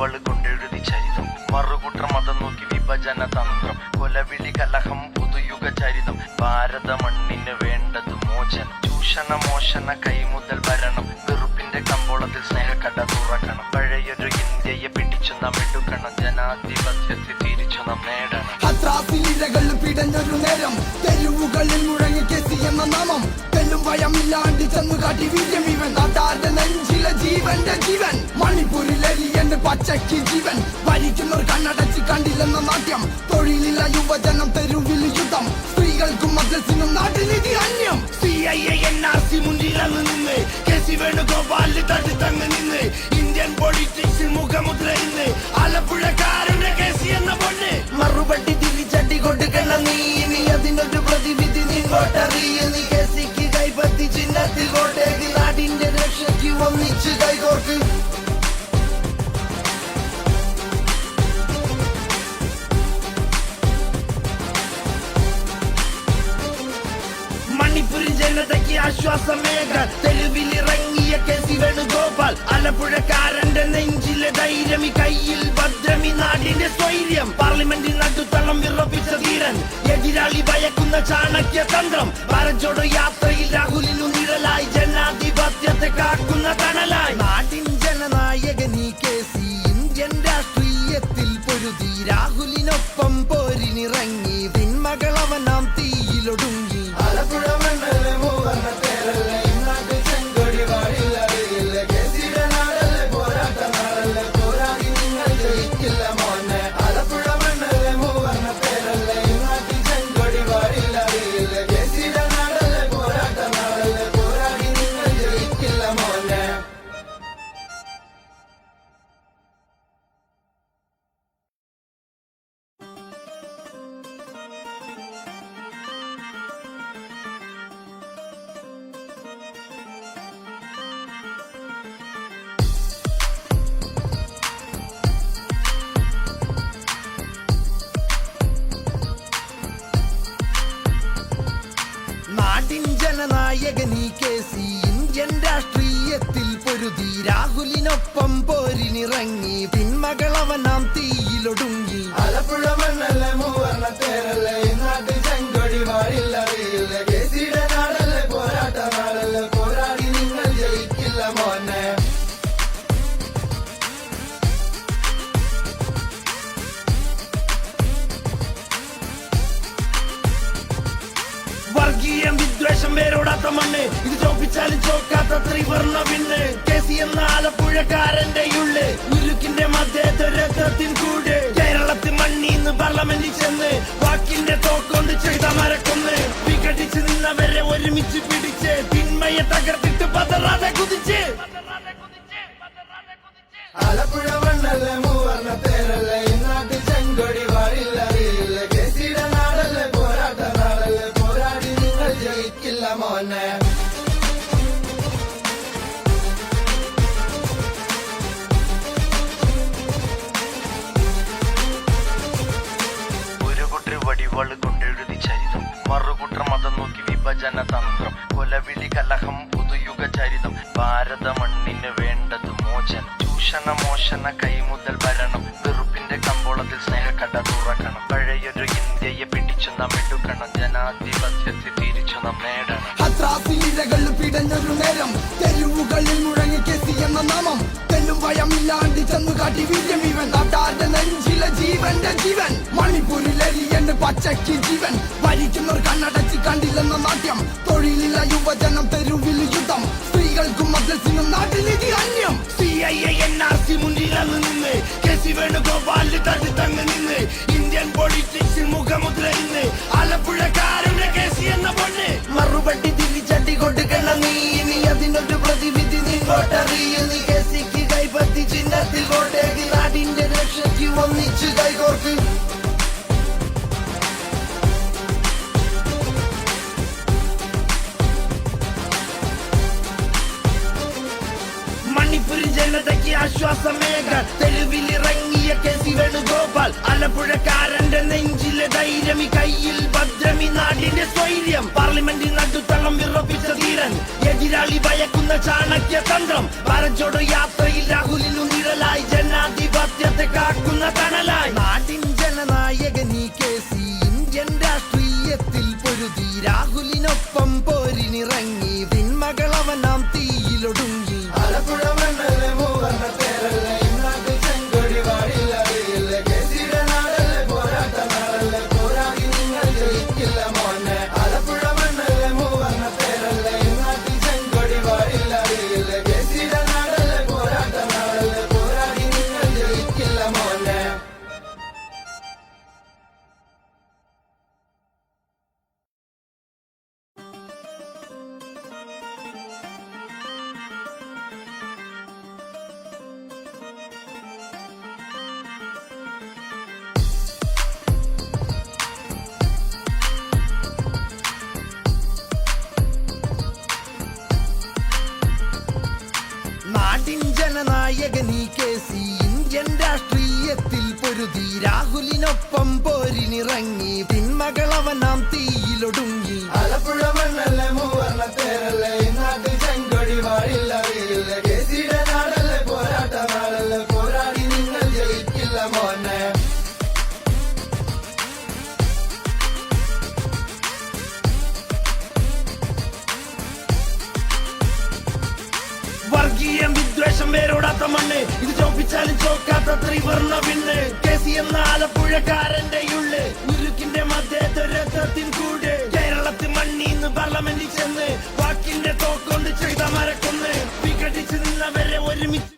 വടിവള് കൊണ്ടെഴുതി ചരിതം മറുകുട്ര മതം നോക്കി വിഭജന തന്ത്രം കൊലവിളി കലഹം പുതുയുഗ ചരിതം ഭാരത മണ്ണിന് വേണ്ടത് മോചനം ചൂഷണ മോഷണ കൈമുതൽ വരണം വെറുപ്പിന്റെ കമ്പോളത്തിൽ സ്നേഹക്കട തുറക്കണം പഴയൊരു ഇന്ത്യയെ പിടിച്ചു നാം എടുക്കണം ജനാധിപത്യത്തെ തിരിച്ചു നാം നേടണം പിടഞ്ഞൊരു നേരം തെരുവുകളിൽ മുഴങ്ങി കെസി എന്ന നാമം തെല്ലും ഭയമില്ലാണ്ട് ചെന്നു കാട്ടി വീര്യം ഇവൻ നാട്ടാരുടെ നെഞ്ചിലെ ജീവന്റെ ജീവൻ മണിപ്പൂരിലെരി എന്റെ പച്ചയ്ക്ക് ജീവൻ ഭരിക്കുന്നവർ കണ്ണടച്ച് കണ്ടില്ലെന്ന നാട്യം തൊഴിലില്ല യുവജനം തെരുവിൽ യുദ്ധം സ്ത്രീകൾക്കും മദ്രസിനും നാട്ടിനിധി അന്യം CIA NRC മുന്നിലന്ന് നിന്ന് കെസി വേണുഗോപാലിന് തടുത്തങ്ങ് നിന്ന് ഇന്ത്യൻ പൊളിറ്റിക്സിൽ മുഖമുദ്ര ഇന്ന് ആലപ്പുഴക്കാരന്റെ കെസി എന്ന പൊണ്ണ് മറുപടി തിരിച്ചടി കൊടുക്കണം നീ ഇനി അതിനൊരു പ്രതിവിധി നിങ്ങോട്ടറിയ നീ കെസിക്ക് കൈപ്പത്തി ചിഹ്നത്തിൽ കോട്ടേക്ക് നാടിന്റെ രക്ഷയ്ക്ക് ഒന്നിച്ച് കൈകോർക്ക് മണിപ്പൂരിൻ ജനതയ്ക്ക് ആശ്വാസമേകാൻ തെരുവിലിറങ്ങിയ കെസി വേണുഗോപാൽ ആലപ്പുഴക്കാരന്റെ നെഞ്ചിലെ ധൈര്യം കയ്യിൽ ഭദ്രമി നാടിന്റെ സ്വൈര്യം പാർലമെന്റിൽ നടുത്തളം വിറപ്പിച്ച ധീരൻ എതിരാളി ഭയക്കുന്ന ചാണക്യ തന്ത്രം ഭാരത് ജോഡോ യാത്രയിൽ രാഹുലിനു നിഴലായി ജനാധിപത്യത്തെ കാക്കുന്ന തണലായി നാടിൻ ജനനായകനീ കെസി ഇന്ത്യൻ രാഷ്ട്രീയത്തിൽ പൊരുതി രാഹുലിനൊപ്പം പോരിനിറങ്ങി തിന്മകളവനാം തീയിലൊടുങ്ങി ആലപ്പുഴ മണ്ഡലം മൂവർണ്ണ പേരല്ലേ ഇന്നാട്ട് ചെങ്കൊടി വാഴില്ലറിയില്ല കെസിയുടെ നാടല്ലേ പോരാട്ട നാടല്ലേ പോരാടി നിങ്ങൾ ജയിക്കില്ല മോനെ ആലപ്പുഴ മണ്ഡലം മൂവർണ്ണ പേരല്ലേ ഇന്നാട്ട് ചെങ്കൊടി വാഴില്ലറിയില്ല കെസിയുടെ നാടല്ലേ പോരാട്ട നാടല്ലേ പോരാടി നിങ്ങൾ ജയിക്കില്ല മോനെ നാടിൻ ജനനായകനീ കെസി ഇന്ത്യൻ രാഷ്ട്രീയത്തിൽ പൊരുതി രാഹുലിനൊപ്പം പോരിനിറങ്ങി തിന്മകളവനാം തീയിലൊടുങ്ങി ആലപ്പുഴ മണ്ണല്ലേ മൂവർണ്ണ പേരല്ലേ നാട്ട് ചെങ്കൊടി വാഴില്ലറിയില്ല കെസിയുടെ നാടല്ലേ പോരാട്ട നാടല്ലേ പോരാടി നിങ്ങൾ ജയിക്കില്ല മോനെ വർഗീയം വിദ്വേഷം വേരോടാത്ത മണ്ണ് ഇത് ചോപ്പിച്ചാലും ചോക്കാത്ത ത്രിവർണ്ണ പിന്നെ കെസി എന്ന ആലപ്പുഴക്കാരന്റെ ഉള്ള് ഉരുക്കിന്റെ മധ്യത്തിൽ കൂട് കേരളത്തിൽ മണ്ണീന്ന് പാർലമെന്റിൽ ചെന്ന് വാക്കിന്റെ തോക്കൊണ്ട് ചെയ്ത മരക്കൊന്ന് വിഘടിച്ച് നിന്നവരെ ഒരുമിച്ച് പിടിച്ച് തിന്മയെ തകർത്തിട്ട് പതറാതെ കുതിച്ച് ആലപ്പുഴ മണ്ണല്ലേ മൂവർണ്ണ പേരല്ലേ ഇന്നാട്ട് ചെങ്കൊടി വാഴില്ലറിയില്ല കെസിയുടെ നാടല്ലേ പോരാട്ട നാടല്ലേ പോരാടി നിങ്ങൾ ജയിക്കില്ല മോനെ ഒരു കുട്രി വടിവള് കൊണ്ടെഴുതി ചരിതം മറുകുട്ര മതം നോക്കി വിഭജന തന്ത്രം കൊലവിളി കലഹം പുതുയുഗ ചരിതം ഭാരത മണ്ണിന് വേണ്ടത് മോചനം ചൂഷണ മോഷണ കൈമുതൽ വരണം വെറുപ്പിന്റെ കമ്പോളത്തിൽ സ്നേഹക്കട തുറക്കണം പഴയൊരു ഇന്ത്യയെ പിടിച്ചു നാം എടുക്കണം ജനാധിപത്യത്തെ തിരിച്ചു നാം നേടണം പിടഞ്ഞൊരു നേരം തെരുവുകളിൽ മുഴങ്ങി കെസി എന്ന നാമം തെല്ലും ഭയമില്ലാണ്ട് ചെന്നു കാട്ടി വീര്യം ഇവൻ നാട്ടാരുടെ നെഞ്ചിലെ ജീവന്റെ ജീവൻ മണിപ്പൂരിലെരി എന്റെ പച്ചയ്ക്ക് ജീവൻ ഭരിക്കുന്നവർ കണ്ണടച്ച് കണ്ടില്ലെന്ന നാട്യം തൊഴിലില്ല യുവജനം തെരുവിൽ യുദ്ധം സ്ത്രീകൾക്കും മദ്രസിനും നാട്ടിനിധി അന്യം CIA NRC മുന്നിലന്ന് നിന്ന് കെസി വേണുഗോപാലിന് തടുത്തങ്ങ് നിന്ന് ഇന്ത്യൻ പൊളിറ്റിക്സിൽ മുഖമുദ്ര ഇന്ന് ആലപ്പുഴക്കാരന്റെ കെസി എന്ന പൊണ്ണ് മറുപടി തിരിച്ചടി കൊടുക്കണം നീ ഇനി അതിനൊരു പ്രതിവിധി നിങ്ങോട്ടറിയ നീ കെസിക്ക് കൈപ്പത്തി ചിഹ്നത്തിൽ കോട്ടേക്ക് നാടിന്റെ രക്ഷയ്ക്ക് ഒന്നിച്ച് കൈകോർക്ക് മണിപ്പൂരിൻ ജനതയ്ക്ക് ആശ്വാസമേകാൻ തെരുവിലിറങ്ങിയ കെസി വേണുഗോപാൽ ആലപ്പുഴക്കാരന്റെ നെഞ്ചിലെ ധൈര്യം കയ്യിൽ ഭദ്രമി നാടിന്റെ സ്വൈര്യം പാർലമെന്റിൽ നടുത്തളം വിറപ്പിച്ച ധീരൻ എതിരാളി ഭയക്കുന്ന ചാണക്യ തന്ത്രം ഭാരത് ജോഡോ യാത്രയിൽ രാഹുലിനു നിഴലായി ജനാധിപത്യ കേസി ഇന്ത്യൻ രാഷ്ട്രീയത്തിൽ പൊരുതി രാഹുലിനൊപ്പം പോരിനിറങ്ങി പിന്മകളവനാം തീയിലൊടുങ്ങി ആലപ്പുഴ മണ്ണല്ലേ മൂവർണ്ണ തേരല്ലേ നാട്ടിൽ ചെങ്കൊടി വാഴില്ല വീരില്ല കേസിയുടെ നാടല്ലേ പോരാട്ട നാടല്ലേ പോരാടി നിങ്ങൾ ജയിക്കില്ല മോനെ വർഗീയം വിദ്വേഷം വേരോടാത്ത മണ്ണ് ഇത് ചോപ്പിച്ചാലും ചോക്കാത്ത ത്രിവർണ്ണ പിന്നെ കേസി എന്ന ആലപ്പുഴക്കാരന്റെ ഉള്ള് ഉരുക്കിന്റെ മധ്യത്തിൻ കൂട് കേരളത്തിൽ മണ്ണീന്ന് പാർലമെന്റിൽ ചെന്ന് വാക്കിന്റെ തോക്കൊണ്ട് ചെയ്ത മരക്കൊന്ന് വിഘടിച്ച് നിന്നവരെ ഒരുമിച്ച്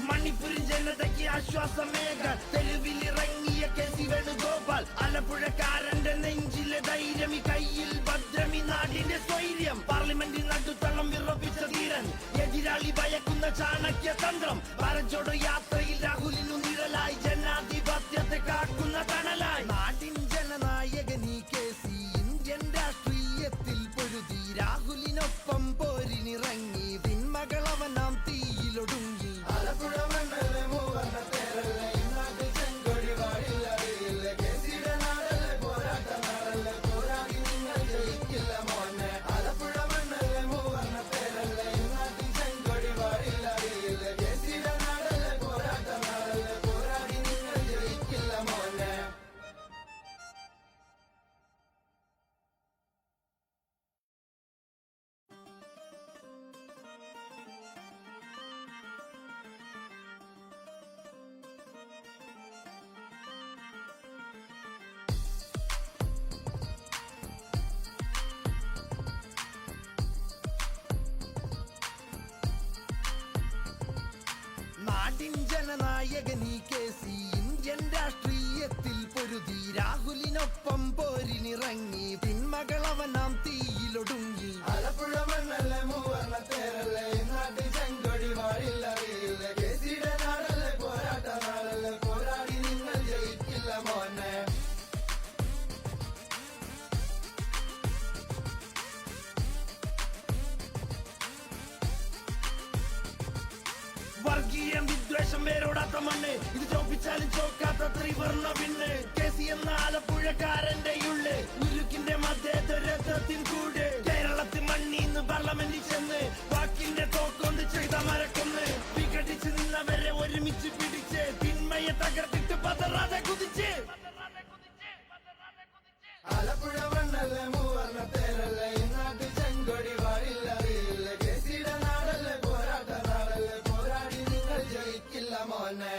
മണിപ്പൂരിൻ ജനതയ്ക്ക് ആശ്വാസമേകാൻ തെരുവിലിറങ്ങിയ കേസി വേണുഗോപാൽ ആലപ്പുഴക്കാരന്റെ നെഞ്ചിലെ ധൈര്യം ഈ കയ്യിൽ ഭദ്രമി നാടിന്റെ സ്വൈര്യം പാർലമെന്റിൽ നടുത്തളം വിറപ്പിച്ച ധീരൻ എതിരാളി ഭയക്കുന്ന ചാണക്യ തന്ത്രം ഭാരത് ജോഡോ യാത്രയിൽ രാഹുലിനു നിഴലായി ജനാധിപത്യത്തെ കാക്കുന്ന തണലായി നാടിൻ ജനനായകൻ ഈ കേസി ഇന്ത്യൻ രാഷ്ട്രീയത്തിൽ പൊരുതി രാഹുലിനൊപ്പം പോരിനിറങ്ങി പിന്മകളവനാം തീയിലൊടുങ്ങി ആലപ്പുഴ മണ്ണല്ലേ മൂവർണ്ണ തേരല്ലേ നാട്ടിൽ ചെങ്കൊടി വാഴില്ല വീരില്ല കേസിയുടെ നാടല്ലേ പോരാട്ട നാടല്ലേ പോരാടി നിങ്ങൾ ജയിക്കില്ല മോനെ ആലപ്പുഴ മണ്ണല്ലേ മൂവർണ്ണ തേരല്ലേ നാട്ടിൽ ചെങ്കൊടി വാഴില്ല വീരില്ല കേസിയുടെ നാടല്ലേ പോരാട്ട നാടല്ലേ പോരാടി നിങ്ങൾ ജയിക്കില്ല മോനെ നാടിൻ ജനനായകൻ ഈ കേസി ഇന്ത്യൻ രാഷ്ട്രീയത്തിൽ പൊരുതി രാഹുലിനൊപ്പം പോരിനിറങ്ങി പിന്മകളവനാം തീയിലൊടുങ്ങി ആലപ്പുഴ മണ്ണല്ലേ മൂവർണ്ണ തേരല്ലേ നാട്ടിൽ ചെങ്കൊടി വാഴില്ല വീരില്ല കേസിയുടെ നാടല്ലേ പോരാട്ട നാടല്ലേ പോരാടി നിങ്ങൾ ജയിക്കില്ല മോനെ വർഗീയം വിദ്വേഷം വേരോടാത്ത മണ്ണ് ഇത് ചോപ്പിച്ചാലും ചോക്കാത്ത ത്രിവർണ്ണ പിന്നെ കേസി എന്ന ആലപ്പുഴക്കാരന്റെ ഉള്ള് ഉരുക്കിന്റെ മധ്യത്തിൻ കൂട് കേരളത്തിൽ മണ്ണീന്ന് പാർലമെന്റിൽ ചെന്ന് വാക്കിന്റെ തോക്കൊണ്ട് ചെയ്ത മരക്കൊന്ന് വിഘടിച്ച് നിന്നവരെ ഒരുമിച്ച് പിടിച്ച് തിന്മയെ തകർത്തിട്ട് പതറാതെ കുതിച്ച് ആലപ്പുഴ മണ്ണല്ലേ മൂവർണ്ണ തേരല്ലേ നാട്ടിൽ ചെങ്കൊടി വാഴില്ല വീരില്ല കേസിയുടെ നാടല്ലേ പോരാട്ട നാടല്ലേ പോരാടി നിങ്ങൾ ജയിക്കില്ല മോനെ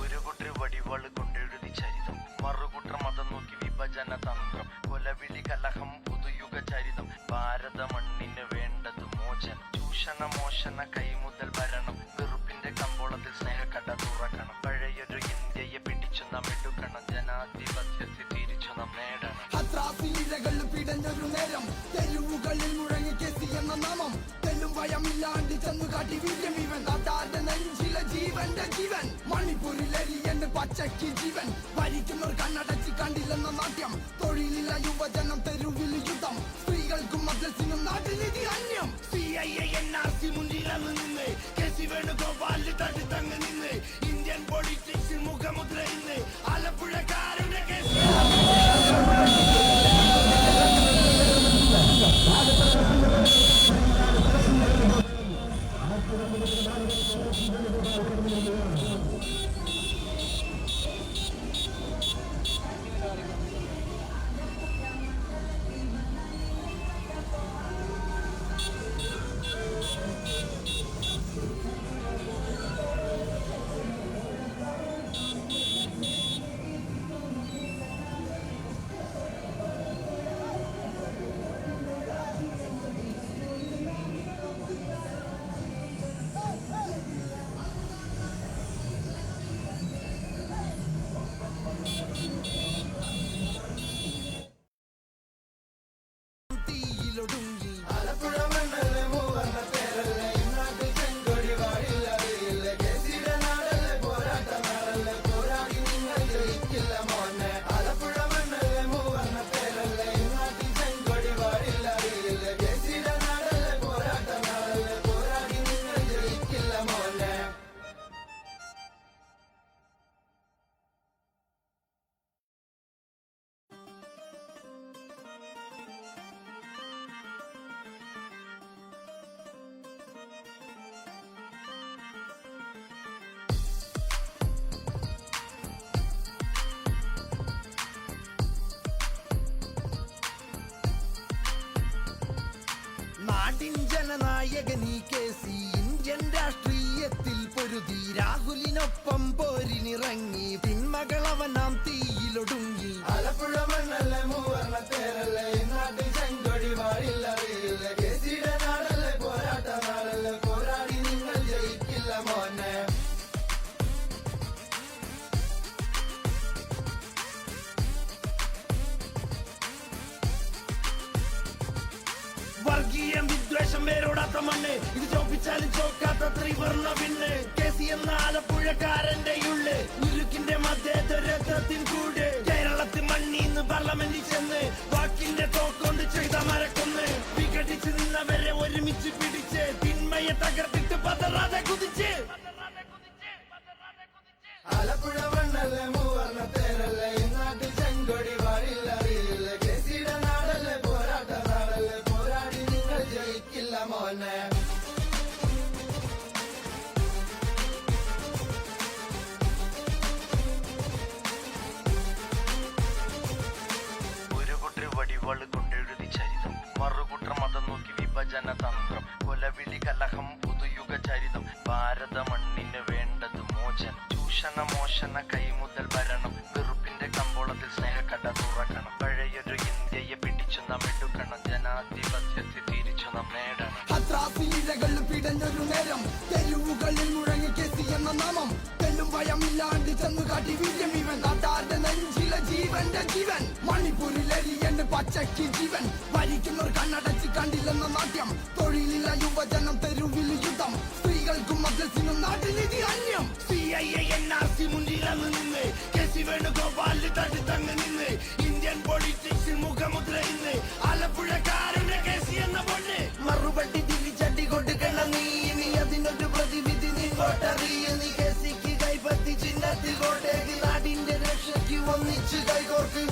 ഒരു കുട്ടി വടിവാള് കൊണ്ടെഴുതി ചരിതം മറുകുട്ടർ മതം നോക്കി വിഭജന തന്ത്രം കൊലവിളി കലഹം പുതുയുഗ ചരിതം ഭാരത മണ്ണിന് വേണ്ടത് മോചനം ചൂഷണ മോശന കൈമുതൽ ഭരണം വെറുപ്പിന്റെ കമ്പോളത്തിൽ സ്നേഹക്കട തുറക്കണം പഴയൊരു ഇന്ത്യയെ പിടിച്ചു നാം എടുക്കണം, ജനാധിപത്യത്തെ തിരിച്ചു നാം നേടണം. ഹത്രാസിലിരകൾ പിടഞ്ഞൊരു നേരം തെരുവുകളിൽ മുഴങ്ങി കേസി എന്ന നാമം. തെല്ലും ഭയമില്ലാണ്ട് ചെന്നു കാട്ടി വീര്യം ഇവൻ. നാട്ടാരുടെ നെഞ്ചിലെ ജീവന്റെ ജീവൻ. മണിപ്പൂരിലെരിയന്റെ പച്ചയ്ക്ക് ജീവൻ. ഭരിക്കുന്നവർ കണ്ണടച്ച് കണ്ടില്ലെന്ന നാട്യം. തൊഴിലില്ല യുവജനം, തെരുവിൽ യുദ്ധം. സ്ത്രീകൾക്കും മദ്രസിനും നാട്ടിലിതി അന്യം. CIA NRC മുന്നിലന്ന് നിന്ന് കേസി വേണുഗോപാലിന് തടുത്തങ്ങ് നിന്ന് ഇന്ത്യൻ പൊളിറ്റിക്സിൽ മുഖമുദ്ര ഇന്ന് ആലപ്പുഴക്കാരുടെ കേസി. നാട്ടിൻ ജനനായകനീ കേസി ഇന്ത്യൻ രാഷ്ട്രീയത്തിൽ പൊരുതി. രാഹുലിനൊപ്പം പോരിനിറങ്ങി തിന്മകളവനാം തീയിലൊടുങ്ങി. ആലപ്പുഴ മണ്ണല്ലേ മൂവർണ്ണ തേരല്ലേ നാട്ടിൽ ചെങ്കൊടി വാഴില്ലറിയില്ല. കേസിയുടെ നാടല്ലേ പോരാട്ട നാടല്ലേ പോരാടി നിങ്ങൾ ജയിക്കില്ല മോനെ. വർഗീയം വിദ്വേഷം വേരോടാത്ത മണ്ണ്, ഇത് ചോപ്പിച്ചാലും ചോക്കാത്ത ത്രിവർണ്ണ പിന്നെ. കേസി എന്ന ആലപ്പുഴക്കാരന്റെ ഉള്ള് ഉരുക്കിന്റെ മധ്യരത്വത്തിൻ കൂട്. കേരളത്തിൽ മണ്ണീന്ന് പാർലമെന്റിൽ ചെന്ന് വാക്കിന്റെ തോക്കൊണ്ട് ചെയ്ത മരക്കൊന്ന്. വിഘടിച്ച് നിന്നവരെ ഒരുമിച്ച് പിടിച്ച് തിന്മയെ തകർത്തിട്ട് പതറാതെ കുതിച്ച്. ആലപ്പുഴ മണ്ണല്ലേ മൂവർണ്ണ തേരല്ലേ നാട്ടിൽ ചെങ്കൊടി വാഴില്ലറിയില്ല. കേസിയുടെ നാടല്ലേ പോരാട്ട നാടല്ലേ പോരാടി നിങ്ങൾ ജയിക്കില്ല മോനെ. ഒരു കുട്ടി വടിവാള് കൊണ്ടെഴുതി ചരിതം, മറുകുട്ര മതം നോക്കി വിഭജന തന്ത്രം. കൊലവിളി കലഹം പുതുയുഗ ചരിതം. ഭാരത മണ്ണിന് വേണ്ടത് മോചനം. ചൂഷണ മോഷണ കൈമുതൽ ഭരണം. വെറുപ്പിന്റെ കമ്പോളത്തിൽ സ്നേഹക്കട തുറക്കണം. പഴയൊരു ഇന്ത്യയെ പിടിച്ചു നാം എടുക്കണം, ജനാധിപത്യത്തെ തിരിച്ചു നാം നേടണം. ഹത്രാസിലിരകൾ പിടഞ്ഞൊരു നേരം തെരുവുകളിൽ മുഴങ്ങി കേസി എന്ന നാമം. തെല്ലും ഭയമില്ലാണ്ട് ചെന്നു കാട്ടി വീര്യം ഇവൻ. നാട്ടാരുടെ നെഞ്ചിലെ ജീവന്റെ ജീവൻ. മണിപ്പൂരിലെരിയന്റെ പച്ചയ്ക്ക് ജീവൻ. ഭരിക്കുന്നവർ കണ്ണടച്ച് കണ്ടില്ലെന്ന നാട്യം. തൊഴിലില്ല യുവജനം, തെരുവിൽ യുദ്ധം. സ്ത്രീകൾക്കും മദ്രസിനും നാട്ടിലിതി അന്യം. CIA NRC മുന്നിലന്ന് നിന്ന് കേസി വേണുഗോപാലിന് തടുത്തങ്ങ് നിന്ന് ഇന്ത്യൻ പൊളിറ്റിക്സിൽ മുഖമുദ്ര ഇന്ന് ആലപ്പുഴക്കാരുടെ കേസി എന്ന പൊണ്ണ്. മറുപടി തിരിച്ചടി കൊടുക്കണം നീ, ഇനി അതിനൊരു പ്രതിവിധി നിങ്ങോട്ടറിയ. നീ കേസിക്ക് കൈപ്പത്തി ചിഹ്നത്തിൽ കോട്ടേക്ക്. നാടിന്റെ രക്ഷയ്ക്ക് ഒന്നിച്ച് കൈകോർക്ക്.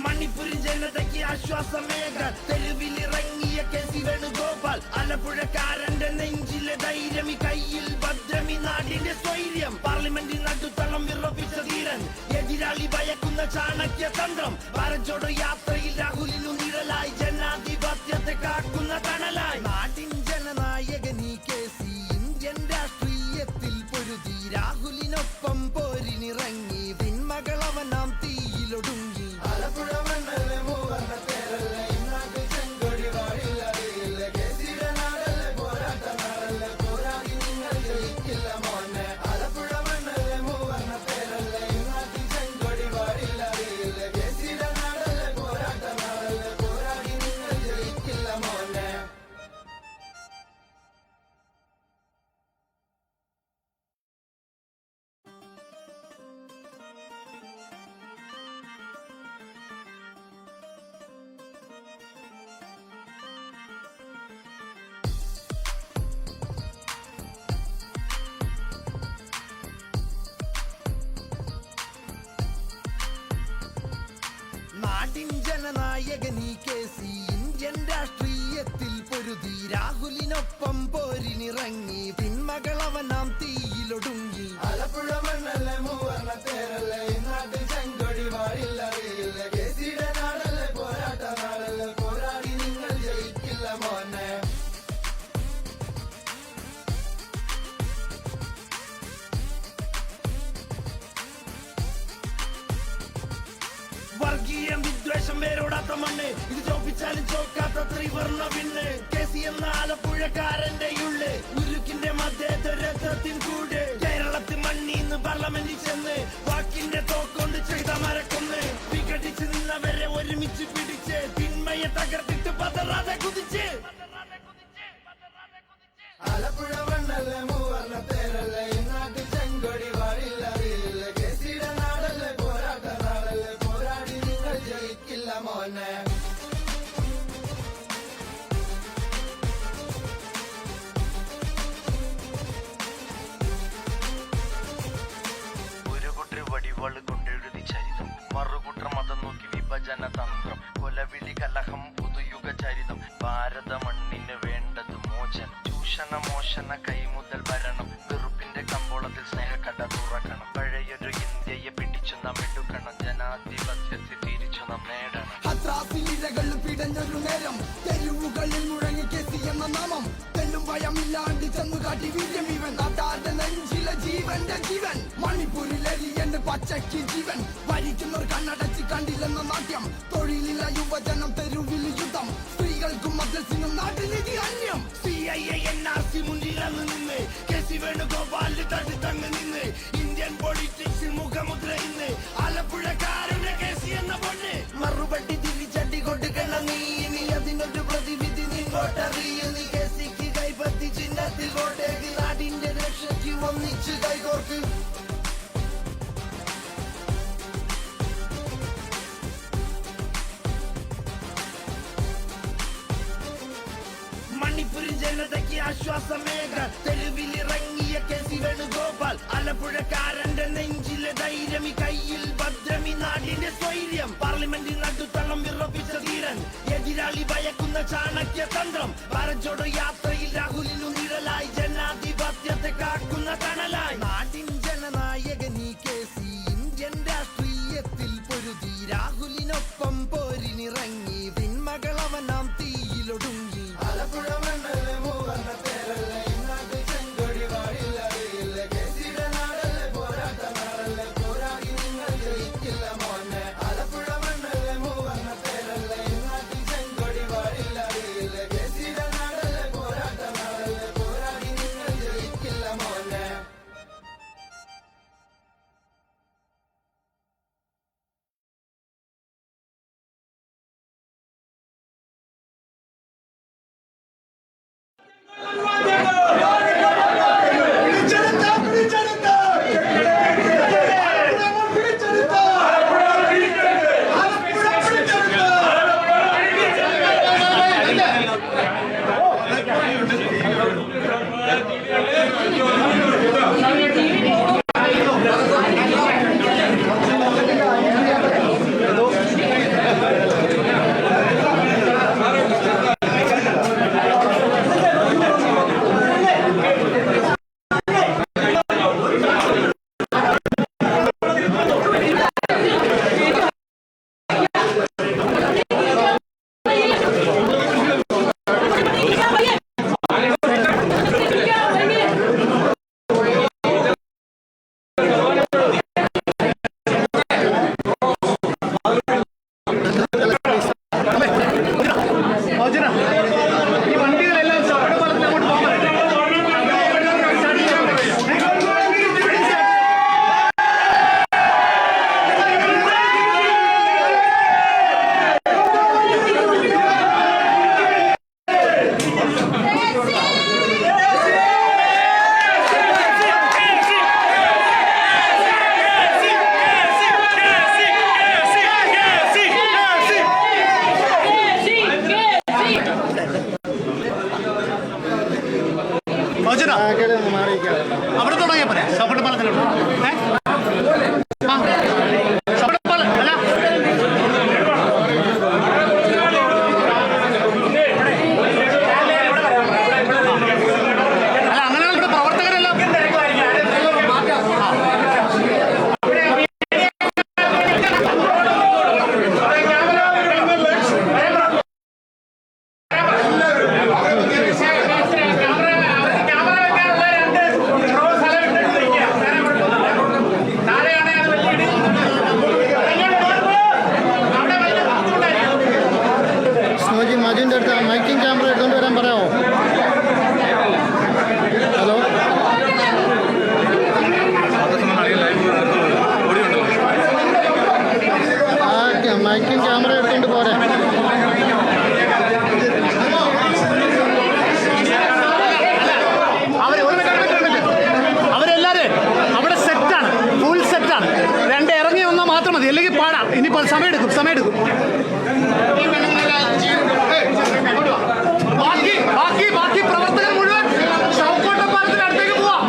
മണിപ്പൂരി ജനതയ്ക്ക് ആശ്വാസമേകാൻ തെരുവിലിറങ്ങിയ കേസി വേണുഗോപാൽ. ആലപ്പുഴക്കാരന്റെ നെഞ്ചിലെ ധൈര്യം, ഈ കയ്യിൽ ഭദ്രമി നാടിന്റെ സ്വൈര്യം. പാർലമെന്റിൽ നടുത്തളം വിറപ്പിച്ച ധീരൻ, എതിരാളി ഭയക്കുന്ന ചാണക്യ തന്ത്രം. ഭാരത് ജോഡോ യാത്രയിൽ രാഹുലിനു നിഴലായി, ജനാധിപത്യത്തെ കാക്കുന്ന തണലായി. നാട്ടിൻ ജനനായകനീ കേസി ഇന്ത്യൻ രാഷ്ട്രീയത്തിൽ പൊരുതി. രാഹുലിനൊപ്പം പോരിനിറങ്ങി തിന്മകളവനാം തീയിലൊടുങ്ങി. ആലപ്പുഴ മണ്ണല്ലേ മൂവർണ്ണ തേരല്ലേ നാട്ടിൽ ചെങ്കൊടി വാഴി. നാടിൻ ജനനായകനീ കേസി ഇന്ത്യൻ രാഷ്ട്രീയത്തിൽ പൊരുതി രാഹുലിനൊപ്പം പോരിനിറങ്ങി പിന്മകളവനാം തീയിലൊടുങ്ങി ആലപ്പുഴ മണ്ണല്ലേ മൂവർണ്ണ തേരല്ലേ നാട്ടിൽ ചെങ്കൊടി വാഴില്ലറിയില്ല കേസിയുടെ നാടല്ലേ പോരാട്ട നാടല്ലേ പോരാടി നിങ്ങൾ ജയിക്കില്ല മോനെ വർഗീയം വിദ്വേഷം വേരോടാത്ത മണ്ണ് ഇത് ചോപ്പിച്ചാലും ചോക്കാത്ത ത്രിവർണ്ണ പിന്നെ കേസി എന്ന ആലപ്പുഴക്കാരന്റെ ഉള്ള് ഉരുക്കിന്റെ മധ്യരത്വത്തിൻ കൂട് കേരളത്തിൽ മണ്ണീന്ന് പാർലമെന്റിൽ ചെന്ന് വാക്കിന്റെ തോക്കൊണ്ട് ചെയ്ത മരക്കൊന്ന് വിഘടിച്ച് നിന്നവരെ ഒരുമിച്ച് പിടിച്ച് തിന്മയെ തകർത്തിട്ട് പതറാതെ കുതിച്ച് ആലപ്പുഴ മണ്ണല്ലേ മൂവർണ്ണ തേരല്ലേ നാട്ടിൽ ചെങ്കൊടി വാഴില്ലറിയില്ല കേസിയുടെ നാടല്ലേ പോരാട്ട നാടല്ലേ പോരാടി നിങ്ങൾ ജയിക്കില്ല മോനെ ഒരു കുട്ടി വടിവാള് കൊണ്ടെഴുതി ചരിതം മറുകുട്ടർ മതം നോക്കി വിഭജന തന്ത്രം കൊലവിളി കലഹം പുതുയുഗ ചരിതം ഭാരത മണ്ണിന് വേണ്ടത് മോചനം ചൂഷണ മോഷണ കൈമുതൽ ഭരണം വെറുപ്പിന്റെ കമ്പോളത്തിൽ സ്നേഹക്കട തുറക്കണം പഴയൊരു ഇന്ത്യയെ പിടിച്ചു നാം എടുക്കണം ജനാധിപത്യത്തെ തിരിച്ചു നാം നേടണം ഹത്രാസിലിരകളിൽ പിടഞ്ഞൊരു നേരം തെരുവുകളിൽ മുഴങ്ങി കേസി എന്ന നാമം തെല്ലും ഭയമില്ലാണ്ട് ചെന്നു കാട്ടി വീര്യം ഇവൻ നാട്ടാരുടെ നെഞ്ചിലെ ജീവന്റെ ജീവൻ മണിപ്പൂരിൽ എരിയന്റെ പച്ചയ്ക്ക് ജീവൻ ഭരിക്കുന്നവർ കണ്ണടച്ച് കണ്ടില്ലെന്ന നാട്യം തൊഴിലില്ല യുവജനം തെരുവിൽ യുദ്ധം സ്ത്രീകൾക്കും മദ്രസിനും നാട്ടിലിതി അന്യം CIA NRC മുന്നിലന്ന് നിന്ന് കേസി വേണുഗോപാലിന് തടുത്തങ്ങ് നിന്ന് ഇന്ത്യൻ പൊളിറ്റിക്സിൽ മുഖമുദ്ര ഇന്ന് ആലപ്പുഴക്കാരുടെ കേസി എന്ന പൊണ്ണ് മറുപടി തിരിച്ചടി കൊടുക്കണം നീ ഇനി അതിനൊരു പ്രതിവിധി നിങ്ങോട്ടറിയ നീ കേസിക്ക് കൈപ്പത്തി ചിഹ്നത്തിൽ കോട്ടേക്ക് നാടിന്റെ രക്ഷയ്ക്ക് ഒന്നിച്ച് കൈകോർക്ക് മണിപ്പൂരിൻ ജനതയ്ക്ക് ആശ്വാസമേക തെരുവിലിറങ്ങിയ കേസി വേണുഗോപാൽ ആലപ്പുഴക്കാരന്റെ നെഞ്ചിലെ ധൈര്യമി കയ്യിൽ ഭദ്രമി നാടിന്റെ സ്വൈര്യം പാർലമെന്റിൽ നടുത്തളം വിറപ്പിച്ച ധീരൻ എതിരാളി ഭയക്കുന്ന ചാണക്യ തന്ത്രം ഭാരത് ജോഡോ യാത്രയിൽ രാഹുലിനു നിഴലായി ജനാധിപത്യത്തെ കാക്കുന്ന തണലായി നാടിൻ ജനനായകനീ കേസി ഇന്ത്യൻ രാഷ്ട്രീയത്തിൽ പൊരുതി രാഹുലിനൊപ്പം പോരിനിറങ്ങി പിന്മകളവനാം തീയിലൊടുങ്ങി ആലപ്പുഴ മണ്ണല്ലേ മൂവർണ്ണ തേരല്ലേ നാട്ടിൽ ചെങ്കൊടി വാഴില്ലറിയില്ല കേസിയുടെ നാടല്ലേ പോരാട്ട നാടല്ലേ പോരാടി നിങ്ങൾ ജയിക്കില്ല മോനെ ആലപ്പുഴ മണ്ണല്ലേ മൂവർണ്ണ തേരല്ലേ നാട്ടിൽ ചെങ്കൊടി വാഴില്ലറിയില്ല കേസിയുടെ നാടല്ലേ പോരാട്ട നാടല്ലേ പോരാടി നിങ്ങൾ ജയിക്കില്ല മോനെ അവിടെ തുടങ്ങിയ പോലെ സോപ്പട്ട് പാലത്തിലോട്ട് മൈക്കിംഗ് ക്യാമറ എടുത്തുകൊണ്ട് വരാൻ പറയാമോ? ഹലോ, മൈക്കിംഗ് ക്യാമറ എടുത്തുകൊണ്ട് പോരെ. അവരെല്ലാവരും അവിടെ സെറ്റാണ്, ഫുൾ സെറ്റാണ്. രണ്ട് ഇറങ്ങി വന്നാൽ മാത്രം മതി, അല്ലെങ്കിൽ പാടാം. ഇനിയിപ്പോൾ സമയമെടുക്കും. ബാക്കി പ്രവർത്തകർ മുഴുവൻ ഷൗക്കോട്ടപ്പാലത്തിന് അടുത്തേക്ക് പോവാം.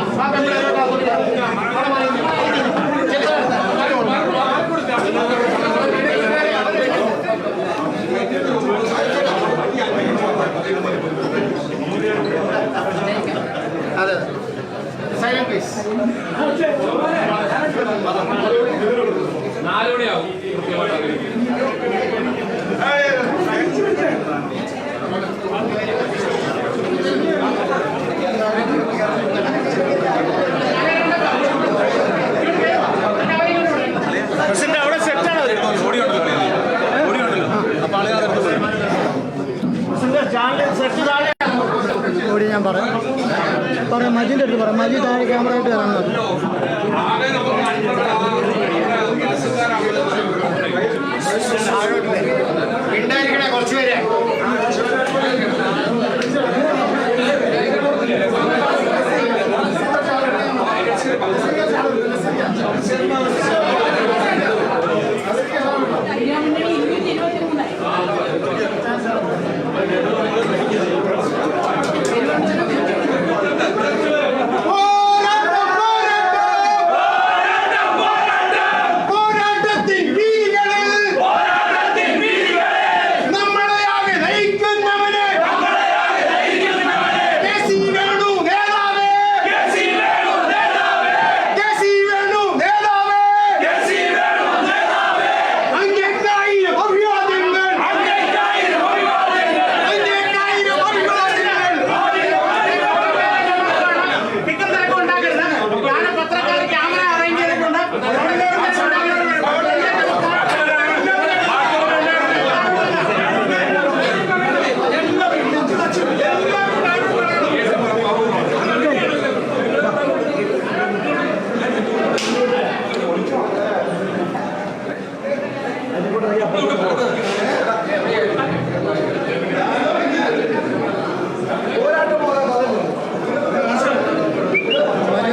അതെ, സൈലന്റ് പ്ലീസ്. 4 മണിയാവും. അവിടെ സെറ്റാണ്. ഓടി ഞാൻ പറയാം. മജീൻ്റെ അടുത്ത് പറയാം. മജീദ് താഴെ ക്യാമറ ആയിട്ട് വരാൻ മതി. ഉണ്ടായിരിക്കണേ കുറച്ച് പേര്.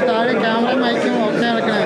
താഴെ ക്യാമറ മൈക്കും ഒക്കെ നടക്കണേ.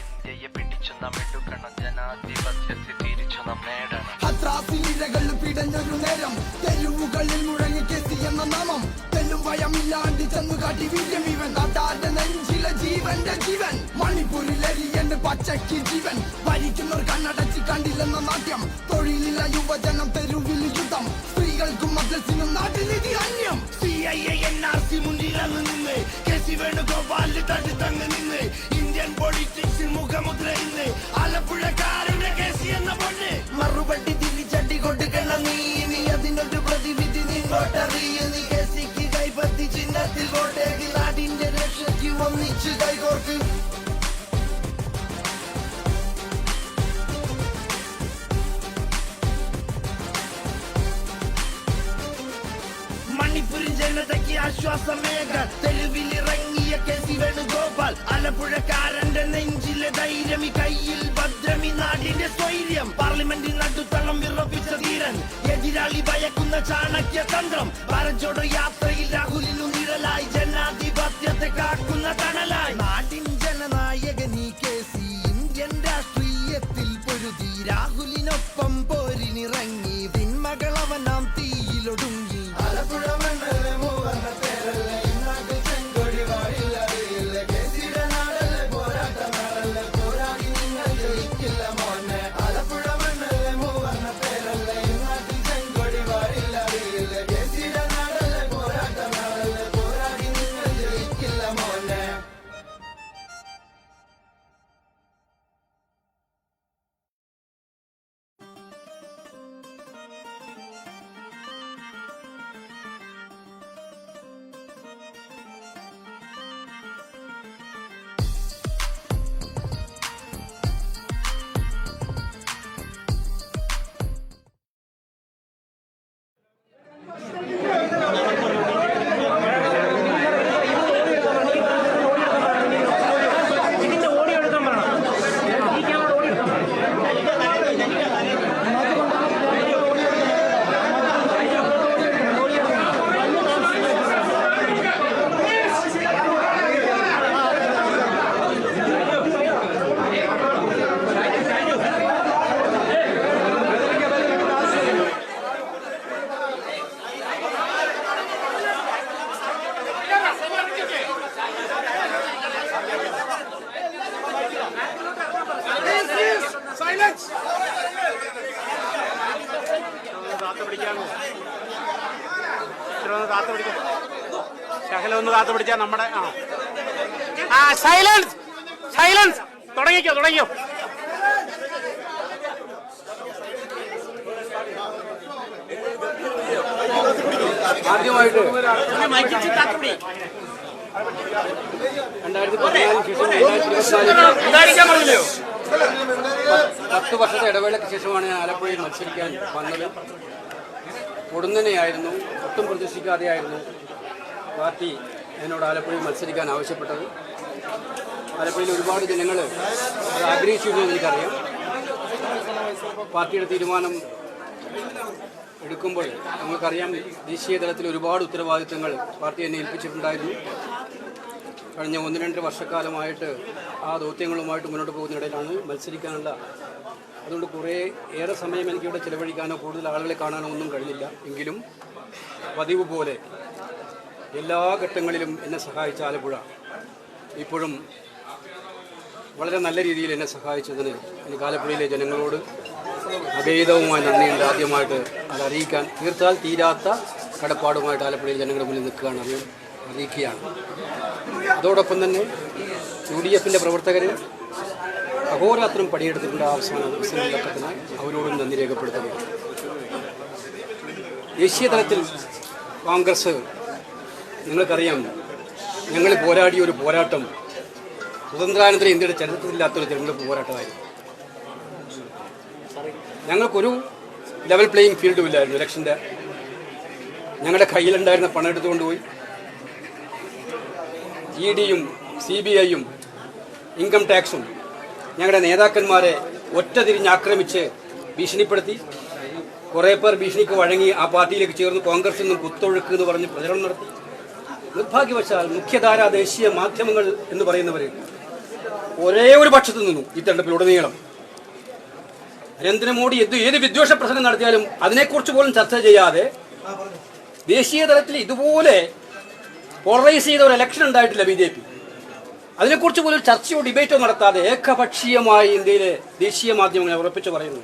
ഇന്ത്യയെ പിടിച്ചു നാം എടുക്കണം, ജനാധിപത്യത്തെ തിരിച്ചു നാം നേടണം. ഹത്രാസിലിരകൾ പിടഞ്ഞൊരു നേരം തെരുവുകളിൽ മുഴങ്ങി കേസി എന്ന നാമം. തെല്ലും ഭയമില്ലാണ്ട് ചെന്നു കാട്ടി വീര്യം ഇവൻ. നാട്ടാരുടെ നെഞ്ചിലെ ജീവന്റെ ജീവൻ. മണിപ്പൂരിലെരിയന്റെ പച്ചയ്ക്ക് ജീവൻ. ഭരിക്കുന്നവർ കണ്ണടച്ച് കണ്ടില്ലെന്ന നാട്യം. തൊഴിലില്ല യുവജനം, തെരുവിൽ യുദ്ധം. സ്ത്രീകൾക്കും മദ്രസിനും നാട്ടിലിതി അന്യം. CIA NRC മുന്നിലന്ന് നിന്ന് കേസി വേണുഗോപാലിന് തടുത്തങ്ങ് നിന്ന് ഇന്ത്യൻ പൊളിറ്റിക്സിൽ മുഖമുദ്ര ഇന്ന് ആലപ്പുഴക്കാരുടെ കേസി എന്ന പൊണ്ണ്. മറുപടി തിരിച്ചടി കൊടുക്കണ നീ അതിനൊരു പ്രതിവിധി നിങ്ങോട്ടറിയ. നീ കേസിക്ക് കൈപ്പത്തി ചിഹ്നത്തിൽ കോട്ടേക്ക് നാടിന്റെ രക്ഷയ്ക്ക് ഒന്നിച്ച് കൈകോർക്ക്. മണിപ്പൂരിൻ ജനതയ്ക്ക് ആശ്വാസമേക തെരുവിലിറങ്ങിയ കേസി വേണുഗോപാൽ. ആലപ്പുഴക്കാരന്റെ നെഞ്ചിലെ ധൈര്യമി കയ്യിൽ ഭദ്രമി നാടിന്റെ സ്വൈര്യം. പാർലമെന്റിൽ നടുത്തളം വിറപ്പിച്ച ധീരൻ, എതിരാളി ഭയക്കുന്ന ചാണക്യ തന്ത്രം. ഭാരത് ജോഡോ യാത്രയിൽ രാഹുലിനു നിഴലായി, ജനാധിപത്യത്തെ കാക്കുന്ന തണലായി. നാടിൻ ജനനായകനീ കേസി ഇന്ത്യൻ രാഷ്ട്രീയത്തിൽ പൊരുതി. രാഹുലിനൊപ്പം പോരിനിറങ്ങി, തിന്മകളവനാം തീയിലൊടുങ്ങി. ആലപ്പുഴ മണ്ഡല മൂവർണ്ണ പേരല്ലേ, ഇന്നാട്ടിൽ ചെങ്കൊടി വാഴില്ലറിയില്ല. കേസിയുടെ നാടല്ലേ, പോരാട്ട നാടല്ലേ, പോരാടി നിങ്ങൾ ജയിക്കില്ല മോനെ. ആലപ്പുഴ മണ്ഡല മൂവർണ്ണ പേരല്ലേ, ഇന്നാട്ടിൽ ചെങ്കൊടി വാഴില്ലറിയില്ല. കേസിയുടെ നാടല്ലേ, പോരാട്ട നാടല്ലേ, പോരാടി നിങ്ങൾ ജയിക്കില്ല മോനെ. എല്ലാവരും ഒന്ന് കാത്തു പിടിച്ചാൽ നമ്മുടെ സൈലൻസ് സൈലൻസ് തുടങ്ങിക്കോ ആദ്യമായിട്ട് 10 വർഷത്തെ ഇടവേളയ്ക്ക് ശേഷമാണ് ഞാൻ ആലപ്പുഴയിൽ മത്സരിക്കാൻ വന്നത്. പൊടുന്നനെയായിരുന്നു, ഒട്ടും പ്രതീക്ഷിക്കാതെയായിരുന്നു പാർട്ടി എന്നോട് ആലപ്പുഴയിൽ മത്സരിക്കാൻ ആവശ്യപ്പെട്ടത്. ആലപ്പുഴയിൽ ഒരുപാട് ജനങ്ങൾ അത് ആഗ്രഹിച്ചിരുന്നു എനിക്കറിയാം. പാർട്ടിയുടെ തീരുമാനം എടുക്കുമ്പോൾ നമുക്കറിയാം, ദേശീയ തലത്തിൽ ഒരുപാട് ഉത്തരവാദിത്തങ്ങൾ പാർട്ടി എന്നെ ഏൽപ്പിച്ചിട്ടുണ്ടായിരുന്നു. കഴിഞ്ഞ 1-2 വർഷക്കാലമായിട്ട് ആ ദൗത്യങ്ങളുമായിട്ട് മുന്നോട്ട് പോകുന്നതിനിടയിലാണ് മത്സരിക്കാനുള്ള. അതുകൊണ്ട് ഏറെ സമയം എനിക്കിവിടെ ചിലവഴിക്കാനോ കൂടുതൽ ആളുകളെ കാണാനോ ഒന്നും കഴിഞ്ഞില്ല. എങ്കിലും പതിവ് പോലെ എല്ലാ ഘട്ടങ്ങളിലും എന്നെ സഹായിച്ച ആലപ്പുഴ ഇപ്പോഴും വളരെ നല്ല രീതിയിൽ എന്നെ സഹായിച്ചതിന് എനിക്ക് ആലപ്പുഴയിലെ ജനങ്ങളോട് അഭേദവുമായി നന്ദിയുണ്ട്. ആദ്യമായിട്ട് അത് അറിയിക്കാൻ തീർത്താൽ തീരാത്ത കടപ്പാടുമായിട്ട് ആലപ്പുഴയിൽ ജനങ്ങളുടെ മുന്നിൽ നിൽക്കുകയാണ്, അത് അറിയിക്കുകയാണ്. അതോടൊപ്പം തന്നെ UDF-ൻ്റെ പ്രവർത്തകർ അഹോരാത്രം പണിയെടുത്തിട്ടുണ്ട്. അവസാന ദിവസങ്ങളിലൊക്കത്തിന് അവരോടും നന്ദി രേഖപ്പെടുത്തുകയാണ്. ദേശീയ തലത്തിൽ കോൺഗ്രസ്, നിങ്ങൾക്കറിയാം, ഞങ്ങൾ പോരാടിയ ഒരു പോരാട്ടം സ്വതന്ത്രാനന്തര ഇന്ത്യയുടെ ചരിത്രത്തിലില്ലാത്തൊരു തിരഞ്ഞെടുപ്പ് പോരാട്ടമായിരുന്നു. ഞങ്ങൾക്കൊരു ലെവൽ പ്ലേയിങ് ഫീൽഡും ഇല്ലായിരുന്നു. ഇലക്ഷൻ്റെ ഞങ്ങളുടെ കയ്യിലുണ്ടായിരുന്ന പണം എടുത്തുകൊണ്ടുപോയി ED-യും CBI-യും ഇൻകം ടാക്സും ഞങ്ങളുടെ നേതാക്കന്മാരെ ഒറ്റ തിരിഞ്ഞ് ആക്രമിച്ച് ഭീഷണിപ്പെടുത്തി. കുറേ പേർ ഭീഷണിക്ക് വഴങ്ങി ആ പാർട്ടിയിലേക്ക് ചേർന്ന് കോൺഗ്രസിൽ നിന്നും കുത്തൊഴുക്ക് എന്ന് പറഞ്ഞ് പ്രചരണം നടത്തി. നിർഭാഗ്യവശാൽ മുഖ്യധാര ദേശീയ മാധ്യമങ്ങൾ എന്ന് പറയുന്നവർ ഒരേ ഒരു പക്ഷത്ത് നിന്നു ഈ തെരഞ്ഞെടുപ്പിലുടനീളം. നരേന്ദ്രമോദി ഏത് വിദ്വേഷ പ്രസംഗം നടത്തിയാലും അതിനെക്കുറിച്ച് പോലും ചർച്ച ചെയ്യാതെ, ദേശീയ തലത്തിൽ ഇതുപോലെ പോളറൈസ് ചെയ്ത ഒരു ഇലക്ഷൻ ഉണ്ടായിട്ടില്ല BJP. അതിനെക്കുറിച്ച് പോലും ചർച്ചയോ ഡിബേറ്റോ നടത്താതെ ഏകപക്ഷീയമായി ഇന്ത്യയിലെ ദേശീയ മാധ്യമങ്ങളെ ഉറപ്പിച്ചു പറയുന്നു.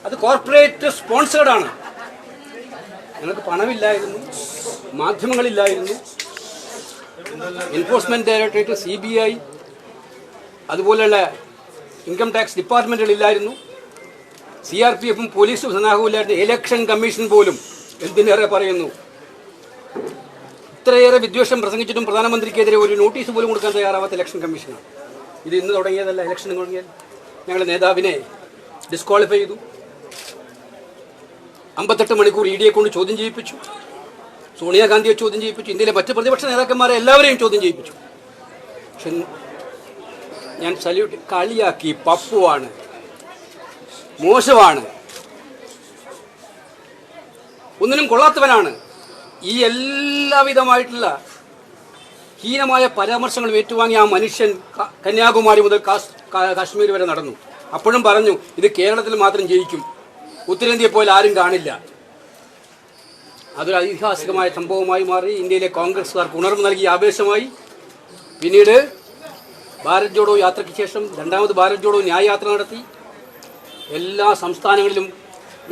അത് കോർപ്പറേറ്റ് സ്പോൺസേർഡാണ്. ഞങ്ങൾക്ക് പണമില്ലായിരുന്നു, മാധ്യമങ്ങളില്ലായിരുന്നു, എൻഫോഴ്സ്മെന്റ് ഡയറക്ടറേറ്റ്, CBI, അതുപോലെയുള്ള ഇൻകം ടാക്സ് ഡിപ്പാർട്ട്മെന്റുകളില്ലായിരുന്നു, CRPF-ഉം പോലീസും സന്നാഹവുമില്ലായിരുന്നു. ഇലക്ഷൻ കമ്മീഷൻ പോലും എന്തിനേറെ പറയുന്നു, ഇത്രയേറെ വിദ്വേഷം പ്രസംഗിച്ചിട്ടും പ്രധാനമന്ത്രിക്കെതിരെ ഒരു നോട്ടീസ് പോലും കൊടുക്കാൻ തയ്യാറാവാത്ത ഇലക്ഷൻ കമ്മീഷനാണ്. ഇത് ഇന്ന് തുടങ്ങിയതല്ല, ഇലക്ഷൻ തുടങ്ങിയത്. ഞങ്ങളുടെ നേതാവിനെ ഡിസ്ക്വാളിഫൈ ചെയ്തു. 58 മണിക്കൂർ ED-യെ കൊണ്ട് ചോദ്യം ചെയ്യിപ്പിച്ചു. സോണിയാഗാന്ധിയെ ചോദ്യം ചെയ്യിപ്പിച്ചു. ഇന്ത്യയിലെ മറ്റ് പ്രതിപക്ഷ നേതാക്കന്മാരെ എല്ലാവരെയും ചോദ്യം ചെയ്യിപ്പിച്ചു. പക്ഷെ ഞാൻ സല്യൂട്ട് കളിയാക്കി, പപ്പുവാണ്, മോശമാണ്, ഒന്നിനും കൊള്ളാത്തവനാണ്, ഈ എല്ലാവിധമായിട്ടുള്ള ഹീനമായ പരാമർശങ്ങൾ ഏറ്റുവാങ്ങിയ ആ മനുഷ്യൻ കന്യാകുമാരി മുതൽ കാശ്മീർ വരെ നടന്നു. അപ്പോഴും പറഞ്ഞു ഇത് കേരളത്തിൽ മാത്രം ജയിക്കും, ഉത്തരേന്ത്യയെ പോലെ ആരും കാണില്ല. അതൊരു ഐതിഹാസികമായ സംഭവമായി മാറി. ഇന്ത്യയിലെ കോൺഗ്രസ്സുകാർക്ക് ഉണർവ് നൽകി, ആവേശമായി. പിന്നീട് ഭാരത് ജോഡോ യാത്രയ്ക്ക് ശേഷം രണ്ടാമത് ഭാരത് ജോഡോ ന്യായയാത്ര നടത്തി. എല്ലാ സംസ്ഥാനങ്ങളിലും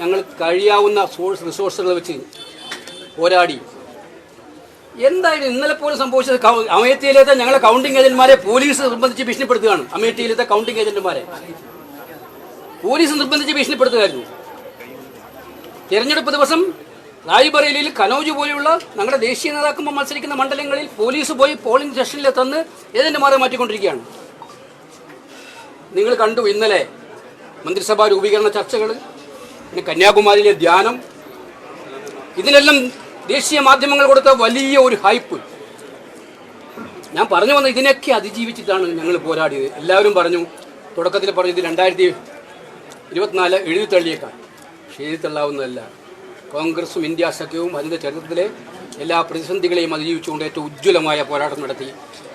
ഞങ്ങൾ കഴിയാവുന്ന റിസോഴ്സുകൾ വെച്ച് പോരാടി. എന്തായാലും ഇന്നലെ പോലും സംഭവിച്ചത്, അമേഠിയിലത്തെ ഞങ്ങളെ കൗണ്ടിംഗ് ഏജന്റുമാരെ പോലീസ് നിർബന്ധിച്ച് ഭീഷണിപ്പെടുത്തുകയാണ്. അമേഠിയിലത്തെ കൗണ്ടിംഗ് ഏജന്റുമാരെ പോലീസ് നിർബന്ധിച്ച് ഭീഷണിപ്പെടുത്തുകയായിരുന്നു. തിരഞ്ഞെടുപ്പ് ദിവസം റായ്ബറേലിയിൽ കനോജ് പോലെയുള്ള ഞങ്ങളുടെ ദേശീയ നേതാക്കന്മാർ മത്സരിക്കുന്ന മണ്ഡലങ്ങളിൽ പോലീസ് പോയി പോളിംഗ് സ്റ്റേഷനിൽ തന്ന് ഏജന്റുമാരെ മാറ്റിക്കൊണ്ടിരിക്കുകയാണ്. നിങ്ങൾ കണ്ടു ഇന്നലെ മന്ത്രിസഭാ രൂപീകരണ ചർച്ചകൾ, പിന്നെ കന്യാകുമാരിയിലെ ധ്യാനം, ഇതിനെല്ലാം ദേശീയ മാധ്യമങ്ങൾ കൊടുത്ത വലിയ ഒരു ഹൈപ്പ്. ഞാൻ പറഞ്ഞു വന്ന ഇതിനൊക്കെ അതിജീവിച്ചിട്ടാണ് ഞങ്ങൾ പോരാടിയത്. എല്ലാവരും പറഞ്ഞു, തുടക്കത്തിൽ പറഞ്ഞു ഇത് 2024 എഴുതിത്തള്ളിയേക്കാം. പക്ഷേ എഴുതിത്തള്ളാവുന്നതല്ല. കോൺഗ്രസും ഇന്ത്യ സഖ്യവും അതിൻ്റെ ചരിത്രത്തിലെ എല്ലാ പ്രതിസന്ധികളെയും അതിജീവിച്ചുകൊണ്ട് ഏറ്റവും ഉജ്ജ്വലമായ പോരാട്ടം നടത്തി.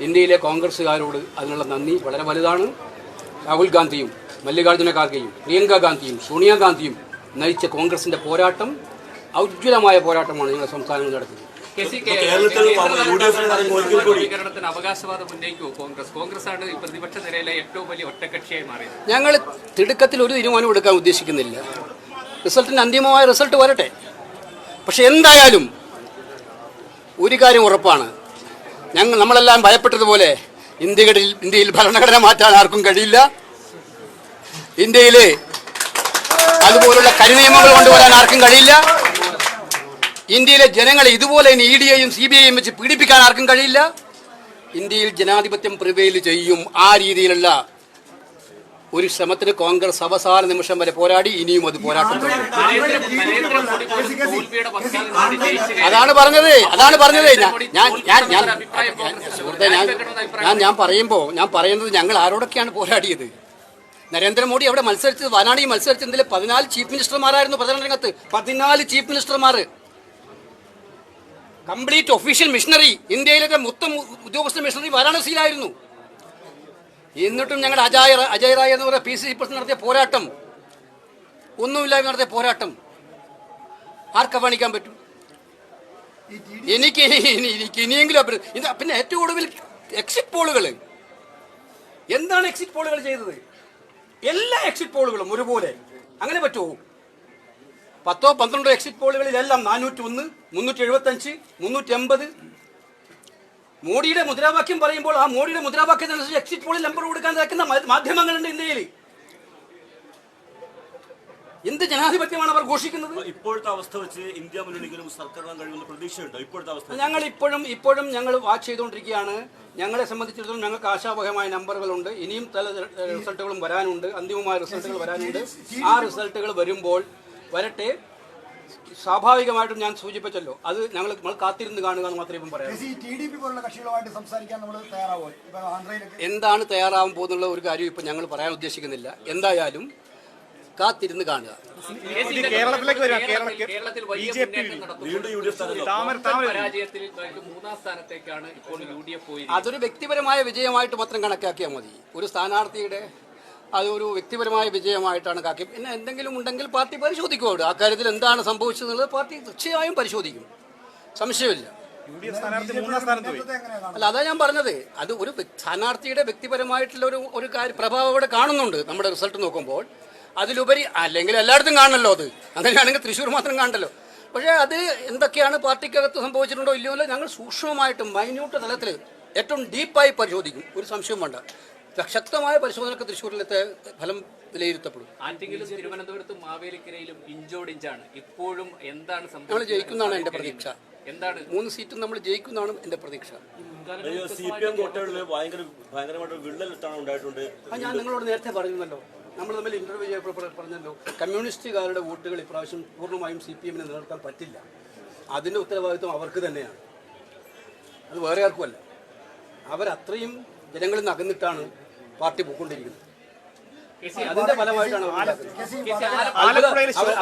ഇന്ത്യയിലെ കോൺഗ്രസ്സുകാരോട് അതിനുള്ള നന്ദി വളരെ വലുതാണ്. രാഹുൽ ഗാന്ധിയും മല്ലികാർജ്ജുന ഖാർഗെയും പ്രിയങ്ക ഗാന്ധിയും സോണിയാഗാന്ധിയും നയിച്ച കോൺഗ്രസിൻ്റെ പോരാട്ടം ഔജ്വലമായ പോരാട്ടമാണ് ഞങ്ങൾ സംസ്ഥാനങ്ങൾ നടത്തിയത്. അവകാശവാദം ഉന്നയിക്കുമോ കോൺഗ്രസ് ആണ് പ്രതിപക്ഷ നിരയിലെ ഏറ്റവും വലിയ ഒറ്റക്കക്ഷിയായി മാറിയത്. ഞങ്ങൾ തിടുക്കത്തിൽ ഒരു തീരുമാനം എടുക്കാൻ ഉദ്ദേശിക്കുന്നില്ല. റിസൾട്ടിൻ്റെ അന്തിമമായ റിസൾട്ട് വരട്ടെ. പക്ഷെ എന്തായാലും ഒരു കാര്യം ഉറപ്പാണ്, നമ്മളെല്ലാം ഭയപ്പെട്ടതുപോലെ ഇന്ത്യയിൽ ഭരണഘടന മാറ്റാൻ ആർക്കും കഴിയില്ല. ഇന്ത്യയിലെ അതുപോലുള്ള കരിനിയമങ്ങൾ കൊണ്ടുവരാൻ ആർക്കും കഴിയില്ല. ഇന്ത്യയിലെ ജനങ്ങളെ ഇതുപോലെ ED-യെയും CBI-യെയും വെച്ച് പീഡിപ്പിക്കാൻ ആർക്കും കഴിയില്ല. ഇന്ത്യയിൽ ജനാധിപത്യം പ്രിവെയിൽ ചെയ്യും. ആ രീതിയിലുള്ള ഒരു ശ്രമത്തിന് കോൺഗ്രസ് അവസാന നിമിഷം വരെ പോരാടി. ഇനിയും അത് പോരാട്ടം തുടരും. അതാണ് പറഞ്ഞത്. ഞാൻ പറയുന്നത് ഞങ്ങൾ ആരോടൊക്കെയാണ് പോരാടിയത്. നരേന്ദ്രമോദി അവിടെ മത്സരിച്ചത് വയനാടിൽ മത്സരിച്ചതിൽ 14 ചീഫ് മിനിസ്റ്റർമാരായിരുന്നു പ്രചരണ രംഗത്ത്. 14 ചീഫ് മിനിസ്റ്റർമാർ, കംപ്ലീറ്റ് ഒഫീഷ്യൽ മിഷണറി, ഇന്ത്യയിലെ മൊത്തം ഉദ്യോഗസ്ഥ മിഷണറി വാരാണസിയിലായിരുന്നു. എന്നിട്ടും ഞങ്ങളുടെ അജയ് റായ് എന്ന് പറയുന്ന PCC പ്രസിഡന്റ് നടത്തിയ പോരാട്ടം, ഒന്നുമില്ലായ്മ നടത്തിയ പോരാട്ടം ആർക്ക് അവഗണിക്കാൻ പറ്റും? എനിക്ക് ഇനിയെങ്കിലും. പിന്നെ ഏറ്റവും ഒടുവിൽ എക്സിറ്റ് പോളുകൾ, എന്താണ് എക്സിറ്റ് പോളുകൾ ചെയ്തത്? എല്ലാ എക്സിറ്റ് പോളുകളും ഒരുപോലെ. അങ്ങനെ പറ്റുമോ? 10-12 എക്സിറ്റ് പോളുകളിലെല്ലാം 401, 375, 380. മോഡിയുടെ മുദ്രാവാക്യം പറയുമ്പോൾ ആ മോഡിയുടെ മുദ്രാവാക്യത്തിനനുസരിച്ച് എക്സിറ്റ് പോളിൽ നമ്പർ കൊടുക്കാൻ നിൽക്കുന്ന മാധ്യമങ്ങളുണ്ട് ഇന്ത്യയിൽ. എന്ത് ജനാധിപത്യമാണ് അവർ ഘോഷിക്കുന്നത്? ഇപ്പോഴത്തെ അവസ്ഥ വെച്ച് ഇന്ത്യ മുന്നണിക്കും സർക്കാർ കഴിയുന്ന പ്രതീക്ഷയുണ്ടോ? ഇപ്പോഴത്തെ അവസ്ഥ ഞങ്ങൾ ഇപ്പോഴും ഞങ്ങൾ വാച്ച് ചെയ്തുകൊണ്ടിരിക്കുകയാണ്. ഞങ്ങളെ സംബന്ധിച്ചിടത്തോളം ഞങ്ങൾക്ക് ആശാവഹമായ നമ്പറുകളുണ്ട്. ഇനിയും പല റിസൾട്ടുകളും വരാനുണ്ട്, അന്തിമമായ റിസൾട്ടുകൾ വരാനുണ്ട്. ആ റിസൾട്ടുകൾ വരുമ്പോൾ വരട്ടെ. സ്വാഭാവികമായിട്ടും ഞാൻ സൂചിപ്പിച്ചല്ലോ, അത് നമ്മൾ കാത്തിരുന്ന് കാണുക എന്ന് മാത്രമേ ഇപ്പം പറയാം. എന്താണ് തയ്യാറാവാൻ പോകുന്നുള്ള ഒരു കാര്യം ഇപ്പം ഞങ്ങൾ പറയാൻ ഉദ്ദേശിക്കുന്നില്ല. എന്തായാലും കാത്തിരുന്ന് കാണുക. കേരളത്തിൽ വലിയ പരാജയത്തിൽ 3-ാം സ്ഥാനത്തേക്കാണ് ഇപ്പോൾ UDF പോയി. അതൊരു വ്യക്തിപരമായ വിജയമായിട്ട് മാത്രം കണക്കാക്കിയാൽ മതി. ഒരു സ്ഥാനാർത്ഥിയുടെ അതൊരു വ്യക്തിപരമായ വിജയമായിട്ടാണ് കാക്കി. പിന്നെ എന്തെങ്കിലും ഉണ്ടെങ്കിൽ പാർട്ടി പരിശോധിക്കും. ആ കാര്യത്തിൽ എന്താണ് സംഭവിച്ചതെന്നുള്ളത് പാർട്ടി തീർച്ചയായും പരിശോധിക്കും, സംശയമില്ല. അല്ല, അതാ ഞാൻ പറഞ്ഞത്. അത് ഒരു സ്ഥാനാർത്ഥിയുടെ വ്യക്തിപരമായിട്ടുള്ള ഒരു കാര്യം പ്രഭാവം അവിടെ കാണുന്നുണ്ട് നമ്മുടെ റിസൾട്ട് നോക്കുമ്പോൾ. അതിലുപരി അല്ലെങ്കിൽ എല്ലായിടത്തും കാണണമല്ലോ. അത് അങ്ങനെയാണെങ്കിൽ തൃശ്ശൂർ മാത്രം കാണണ്ടല്ലോ. പക്ഷേ അത് എന്തൊക്കെയാണ് പാർട്ടിക്കകത്ത് സംഭവിച്ചിട്ടുണ്ടോ ഇല്ലയോ ഞങ്ങൾ സൂക്ഷ്മമായിട്ടും മൈന്യൂട്ട് തലത്തിൽ ഏറ്റവും ഡീപ്പായി പരിശോധിക്കും. ഒരു സംശയവും വേണ്ട. ശക്തമായ പരിശോധനക്ക് തൃശ്ശൂരിലത്തെ ഫലം വിലയിരുത്തപ്പെടും. ആറ്റിങ്ങലും തിരുവനന്തപുരത്തും മാവേലിക്കരയിലും ഇഞ്ചോടിഞ്ചാണ്. ഇപ്പോഴും എന്താണ് നമ്മൾ ജയിക്കുന്നതാണ് എൻ്റെ പ്രതീക്ഷ. എന്താണ് 3 സീറ്റും നമ്മൾ ജയിക്കുന്നതാണ് എൻ്റെ പ്രതീക്ഷ. CPM കോട്ടകളിൽ ഭയങ്കരമായിട്ട് വിള്ളലാണ് ഉണ്ടായിട്ടുണ്ട്. ഞാൻ നിങ്ങളോട് നേരത്തെ പറഞ്ഞല്ലോ, നമ്മൾ തമ്മിൽ ഇന്റർവ്യൂ ചെയ്യപ്പോൾ പറഞ്ഞല്ലോ, കമ്മ്യൂണിസ്റ്റുകാരുടെ വോട്ടുകൾ ഇപ്രാവശ്യം പൂർണ്ണമായും CPM-നെ നിലനിർത്താൻ പറ്റില്ല. അതിൻ്റെ ഉത്തരവാദിത്വം അവർക്ക് തന്നെയാണ്, അത് വേറെ ആർക്കുമല്ല. അവരത്രയും ജനങ്ങളിൽ നിന്ന് അകന്നിട്ടാണ് പാർട്ടി പോയിക്കൊണ്ടിരിക്കുന്നത്. അതിന്റെ ഫലമായിട്ടാണ്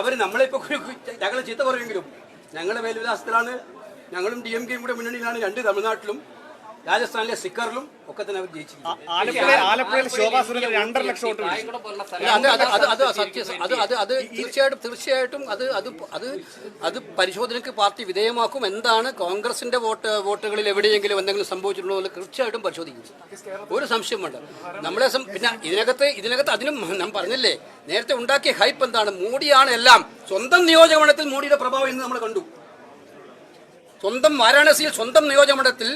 അവർ നമ്മളിപ്പോൾ ഞങ്ങൾ ചീത്ത പറയുമെങ്കിലും ഞങ്ങളുടെ മേൽവിലാസത്തിലാണ്. ഞങ്ങളും DMK-യും കൂടെ മുന്നണിയിലാണ്. 2 തമിഴ്നാട്ടിലും രാജസ്ഥാനിലെ സിക്കറിലും ഒക്കെ തന്നെ അവർ ജയിച്ചിട്ടുണ്ട്. തീർച്ചയായിട്ടും അത് പരിശോധനയ്ക്ക് പാർട്ടി വിധേയമാക്കും. എന്താണ് കോൺഗ്രസിന്റെ വോട്ടുകളിൽ എവിടെയെങ്കിലും എന്തെങ്കിലും സംഭവിച്ചിട്ടുണ്ടോ എന്ന് തീർച്ചയായിട്ടും പരിശോധിക്കും. ഒരു സംശയം വേണ്ട. നമ്മളെ പിന്നെ ഇതിനകത്ത് അതിനും ഞാൻ പറഞ്ഞില്ലേ, നേരത്തെ ഉണ്ടാക്കിയ ഹൈപ്പ് എന്താണ്? മോഡിയാണ് എല്ലാം. സ്വന്തം നിയോജകമണ്ഡലത്തിൽ മോഡിയുടെ പ്രഭാവം ഇന്ന് നമ്മൾ കണ്ടു. സ്വന്തം വാരാണസിയിൽ സ്വന്തം നിയോജകമണ്ഡലത്തിൽ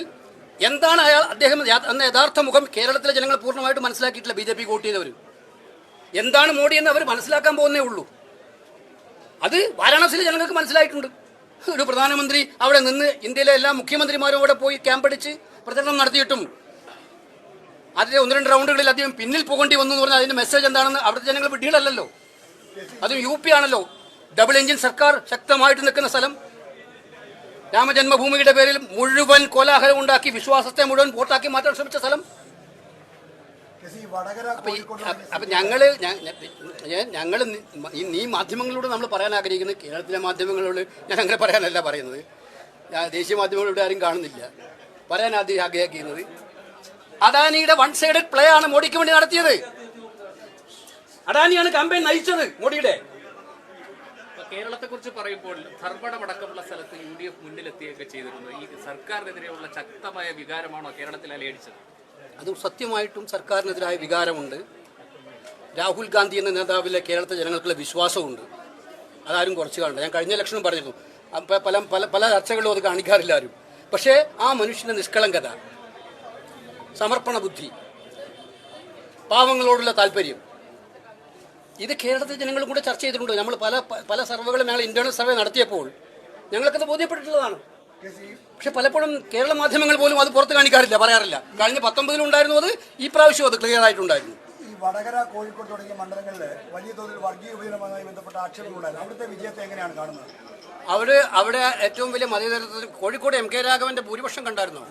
എന്താണ് അദ്ദേഹം എന്ന യഥാർത്ഥ മുഖം കേരളത്തിലെ ജനങ്ങൾ പൂർണ്ണമായിട്ട് മനസ്സിലാക്കിയിട്ടില്ല. BJP വോട്ട് ചെയ്തവർ എന്താണ് മോഡി എന്ന് അവർ മനസ്സിലാക്കാൻ പോകുന്നേ ഉള്ളൂ. അത് വാരാണസിയിലെ ജനങ്ങൾക്ക് മനസ്സിലായിട്ടുണ്ട്. ഒരു പ്രധാനമന്ത്രി അവിടെ നിന്ന് ഇന്ത്യയിലെ എല്ലാ മുഖ്യമന്ത്രിമാരും അവിടെ പോയി ക്യാമ്പടിച്ച് പ്രചരണം നടത്തിയിട്ടും അതിലെ 1-2 റൗണ്ടുകളിൽ അദ്ദേഹം പിന്നിൽ പോകേണ്ടി വന്നു എന്ന് പറഞ്ഞാൽ അതിന്റെ മെസ്സേജ് എന്താണെന്ന് അവിടുത്തെ ജനങ്ങൾ വിഡ്ഢികളല്ലല്ലോ. അതും UP ആണല്ലോ, ഡബിൾ എഞ്ചിൻ സർക്കാർ ശക്തമായിട്ട് നിൽക്കുന്ന സ്ഥലം. രാമജന്മഭൂമിയുടെ പേരിൽ മുഴുവൻ കോലാഹലം ഉണ്ടാക്കി വിശ്വാസത്തെ മുഴുവൻ വോട്ടാക്കി മാറ്റാൻ ശ്രമിച്ച സ്ഥലം. അപ്പൊ ഞങ്ങള് ഈ മാധ്യമങ്ങളോട് നമ്മൾ പറയാൻ ആഗ്രഹിക്കുന്നത്, കേരളത്തിലെ മാധ്യമങ്ങളോട് ഞാൻ അങ്ങനെ പറയാനല്ല പറയുന്നത്, ദേശീയ മാധ്യമങ്ങളോട് ആരും കാണുന്നില്ല, പറയാൻ ആദ്യം ആഗ്രഹിക്കുന്നത് അദാനിയുടെ 1 സൈഡഡ് പ്ലേ ആണ് മോഡിക്ക് വേണ്ടി നടത്തിയത്. അദാനിയാണ് ക്യാമ്പയിൻ നയിച്ചത് മോഡിയുടെ. കേരളത്തെ കുറിച്ച് പറയുമ്പോൾ ധർമ്മടമടക്കമുള്ള സ്ഥലത്ത് UDF മുന്നിലെത്തിയൊക്കെ ചെയ്തിരുന്നു. ഈ സർക്കാരിനെതിരെയുള്ള ശക്തമായ വികാരമാണോ കേരളത്തിൽ അലയടിച്ചത്? അത് സത്യമായിട്ടും സർക്കാരിനെതിരായ വികാരമുണ്ട്. രാഹുൽ ഗാന്ധി എന്ന നേതാവിലെ കേരളത്തിലെ ജനങ്ങൾക്കുള്ള വിശ്വാസമുണ്ട്. അതാരും കുറച്ച് കാണണ്ട. ഞാൻ കഴിഞ്ഞ ഇലക്ഷനും പറഞ്ഞിരുന്നു, പല ചർച്ചകളിലും അത് കാണിക്കാറില്ല ആരും. പക്ഷേ ആ മനുഷ്യന്റെ നിഷ്കളങ്കത, സമർപ്പണ ബുദ്ധി, പാവങ്ങളോടുള്ള താല്പര്യം, ഇത് കേരളത്തിലെ ജനങ്ങളും കൂടെ ചർച്ച ചെയ്തിട്ടുണ്ട്. നമ്മൾ പല സർവേകളും ഞങ്ങൾ ഇന്റേണൽ സർവേ നടത്തിയപ്പോൾ ഞങ്ങൾക്കത് ബോധ്യപ്പെട്ടിട്ടുള്ളതാണ്. പക്ഷെ പലപ്പോഴും കേരള മാധ്യമങ്ങൾ പോലും അത് പുറത്ത് കാണിക്കാറില്ല, പറയാറില്ല. കഴിഞ്ഞ 19 ഉണ്ടായിരുന്നു, അത് ഈ പ്രാവശ്യം അത് ക്ലിയർ ആയിട്ടുണ്ടായിരുന്നു. ഈ വടകര, കോഴിക്കോട് തുടങ്ങിയ മണ്ഡലങ്ങളിൽ വലിയ തോതിൽ വർഗീയ വിഭജനവുമായി ബന്ധപ്പെട്ട ആക്ഷേപങ്ങളുണ്ടായിരുന്നു. അവിടുത്തെ വിജയത്തെ എങ്ങനെയാണ് കാണുന്നത്? അവിടെ ഏറ്റവും വലിയ മതേതരത്വത്തിൽ കോഴിക്കോട് MK രാഘവന്റെ ഭൂരിപക്ഷം കണ്ടായിരുന്നു.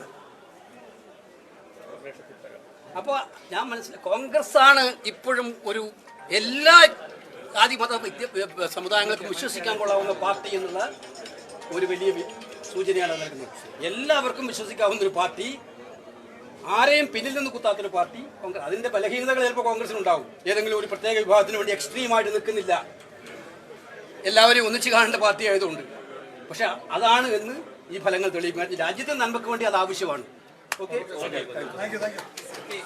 അപ്പോൾ ഞാൻ കോൺഗ്രസ് ആണ് ഇപ്പോഴും ഒരു എല്ലാ ജാതിമത സമുദായങ്ങൾക്കും വിശ്വസിക്കാൻ കൊള്ളാവുന്ന പാർട്ടി എന്നുള്ള ഒരു വലിയ സൂചനയാണ് നൽകുന്നത്. എല്ലാവർക്കും വിശ്വസിക്കാവുന്ന ഒരു പാർട്ടി, ആരെയും പിന്നിൽ നിന്ന് കുത്താത്തൊരു പാർട്ടി കോൺഗ്രസ്. അതിന്റെ ബലഹീനതകൾ ചിലപ്പോൾ കോൺഗ്രസിനുണ്ടാവും. ഏതെങ്കിലും ഒരു പ്രത്യേക വിഭാഗത്തിന് വേണ്ടി എക്സ്ട്രീമായിട്ട് നിൽക്കുന്നില്ല, എല്ലാവരെയും ഒന്നിച്ച് കാണേണ്ട പാർട്ടി ആയതുകൊണ്ട്. പക്ഷെ അതാണ് എന്ന് ഈ ഫലങ്ങൾ തെളിയിക്കാൻ രാജ്യത്തെ നന്മയ്ക്ക് വേണ്ടി അത് ആവശ്യമാണ്. Okay, thank you.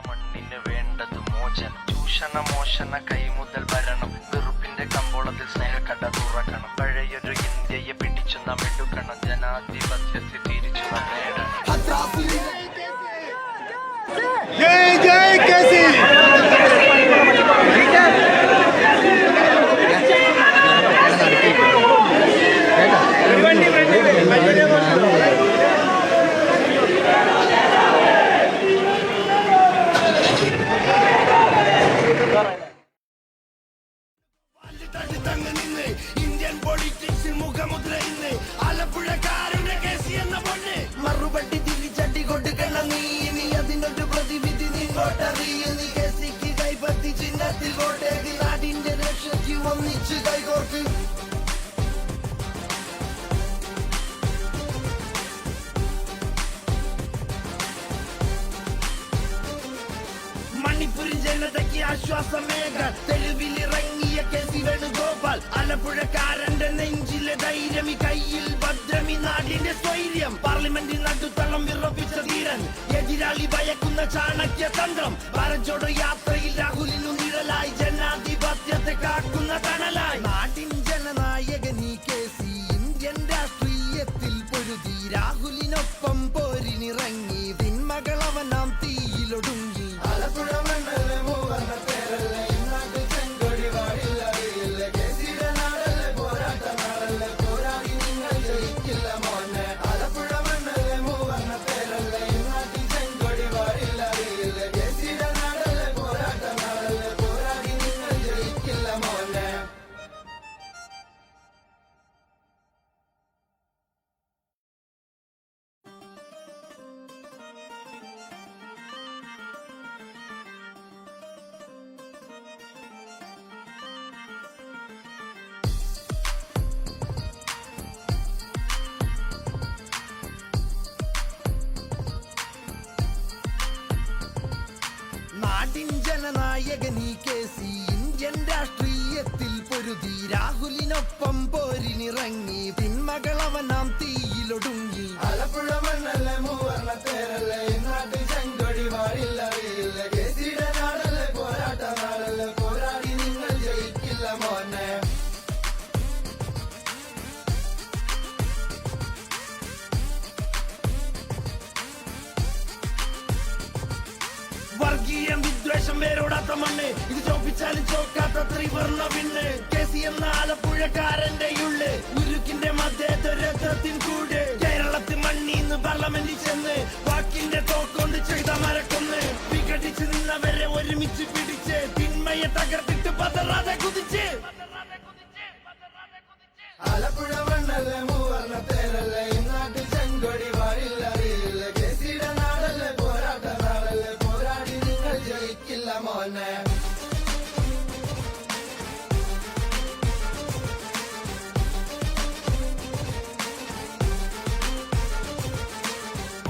മണ്ണിന് വേണ്ടത് മോചനം, ചൂഷണ മോഷണ കൈമുതൽ ഭരണം, വെറുപ്പിന്റെ കമ്പോളത്തിൽ സ്നേഹക്കട തുറക്കണം, പഴയൊരു ഇന്ത്യയെ പിടിച്ചു നാം എടുക്കണം, ജനാധിപത്യത്തെ തിരിച്ചു നാം നേടണം. ജയ് ജയ് കേസി. ഇന്ത്യൻ പൊളിറ്റിക്സിൽ മുഖമുദ്ര ഇന്ന് ആലപ്പുഴക്കാരുടെ കേസി എന്ന പൊണ്ണ് മറുപടി തിരിച്ചടി കൊടുക്കണം നീ അതിനൊരു പ്രതിവിധി നിങ്ങോട്ടറിയ നീ കേസിക്ക് കൈപ്പത്തി ചിഹ്നത്തിൽ കോട്ടേക്ക് നാടിന്റെ രക്ഷയ്ക്ക് ഒന്നിച്ച് കൈകോർക്ക്. മണിപ്പൂരിൽ ജനതയ്ക്ക് ആശ്വാസമേക തെരുവിലിറങ്ങിയ കേസി വേണുഗോപാൽ, ആലപ്പുഴക്കാരന്റെ നെഞ്ചിലെ ധൈര്യമി കയ്യിൽ ഭദ്രമി നാടിന്റെ സ്വൈര്യം, പാർലമെന്റിൽ നടുത്തളം വിറപ്പിച്ച ധീരൻ, എതിരാളി ഭയക്കുന്ന ചാണക്യ തന്ത്രം, ഭാരത് ജോഡോ യാത്രയിൽ രാഹുലിനു നിഴലായി, ജനാധിപത്യത്തെ കാക്കുന്ന തണലായി. നാടിൻ ജനനായകൻ ഈ കേസി ഇന്ത്യൻ രാഷ്ട്രീയത്തിൽ പൊരുതി, രാഹുലിനൊപ്പം പോരിനിറങ്ങി, തിന്മകളവനാം തീയിലൊടുങ്ങി. ആലപ്പുഴ മണ്ഡലം മൂവർണ്ണ പേരല്ലേ, ഇന്നാട്ട് ചെങ്കൊടി വാടില്ലറിയില്ല, കേസിയുടെ നാടല്ലേ, പോരാട്ട നാടല്ലേ, പോരാടി നിങ്ങൾ ജയിക്കില്ല മോനെ. ആലപ്പുഴ മണ്ഡലം മൂവർണ്ണ പേരല്ലേ, ഇന്നാട്ട് ചെങ്കൊടി വാടില്ലറിയില്ല, കേസിയുടെ നാടല്ലേ, പോരാട്ട നാടല്ലേ, പോരാടി നിങ്ങൾ ജയിക്കില്ല മോനെ. നാടിൻ ജനനായകൻ ഈ കേസി ഇന്ത്യൻ രാഷ്ട്രീയത്തിൽ പൊരുതി, രാഹുലിനൊപ്പം പോരിനിറങ്ങി, തിന്മകളവനാം തീയിലൊടുങ്ങി. ആലപ്പുഴ മണ്ണല്ലേ, മൂവർണ്ണ പേരല്ലേ, നാട്ട് ചെങ്കൊടി വാടില്ലറിയില്ല, കേസിയുടെ നാടല്ലേ, പോരാട്ട നാടല്ലേ, പോരാടി നിങ്ങൾ ജയിക്കില്ല മോനെ. വർഗീയം വിദ്വേഷം വേരോടാത്ത മണ്ണ്, ഇത് ചോപ്പിച്ചാലും ചോക്കാത്ത ത്രിവർണ്ണ വിണ്ണ്, കേസി എന്ന ആലപ്പുഴക്കാരന്റെ ഉള്ള്, ഉരുക്കിന്റെ മതേതരത്വത്തിൻ കൂട്, കേരളത്തിൽ മണ്ണീന്ന് പാർലമെന്റിൽ ചെന്ന്, വാക്കിന്റെ തോക്കൊണ്ട് ചെയ്ത മരക്കൊന്ന്, വിഘടിച്ച് നിന്നവരെ ഒരുമിച്ച് പിടിച്ച്, തിന്മയെ തകർത്തിട്ട് പതറാതെ കുതിച്ച്. ആലപ്പുഴ മണ്ണല്ലേ, മൂവർണ്ണ പേരല്ലേ, ഇന്നാട്ട് ചെങ്കൊടി വാടില്ലറിയില്ല, കേസിയുടെ നാടല്ലേ, പോരാട്ട നാടല്ലേ, പോരാടി നിങ്ങൾ ജയിക്കില്ല മോനെ.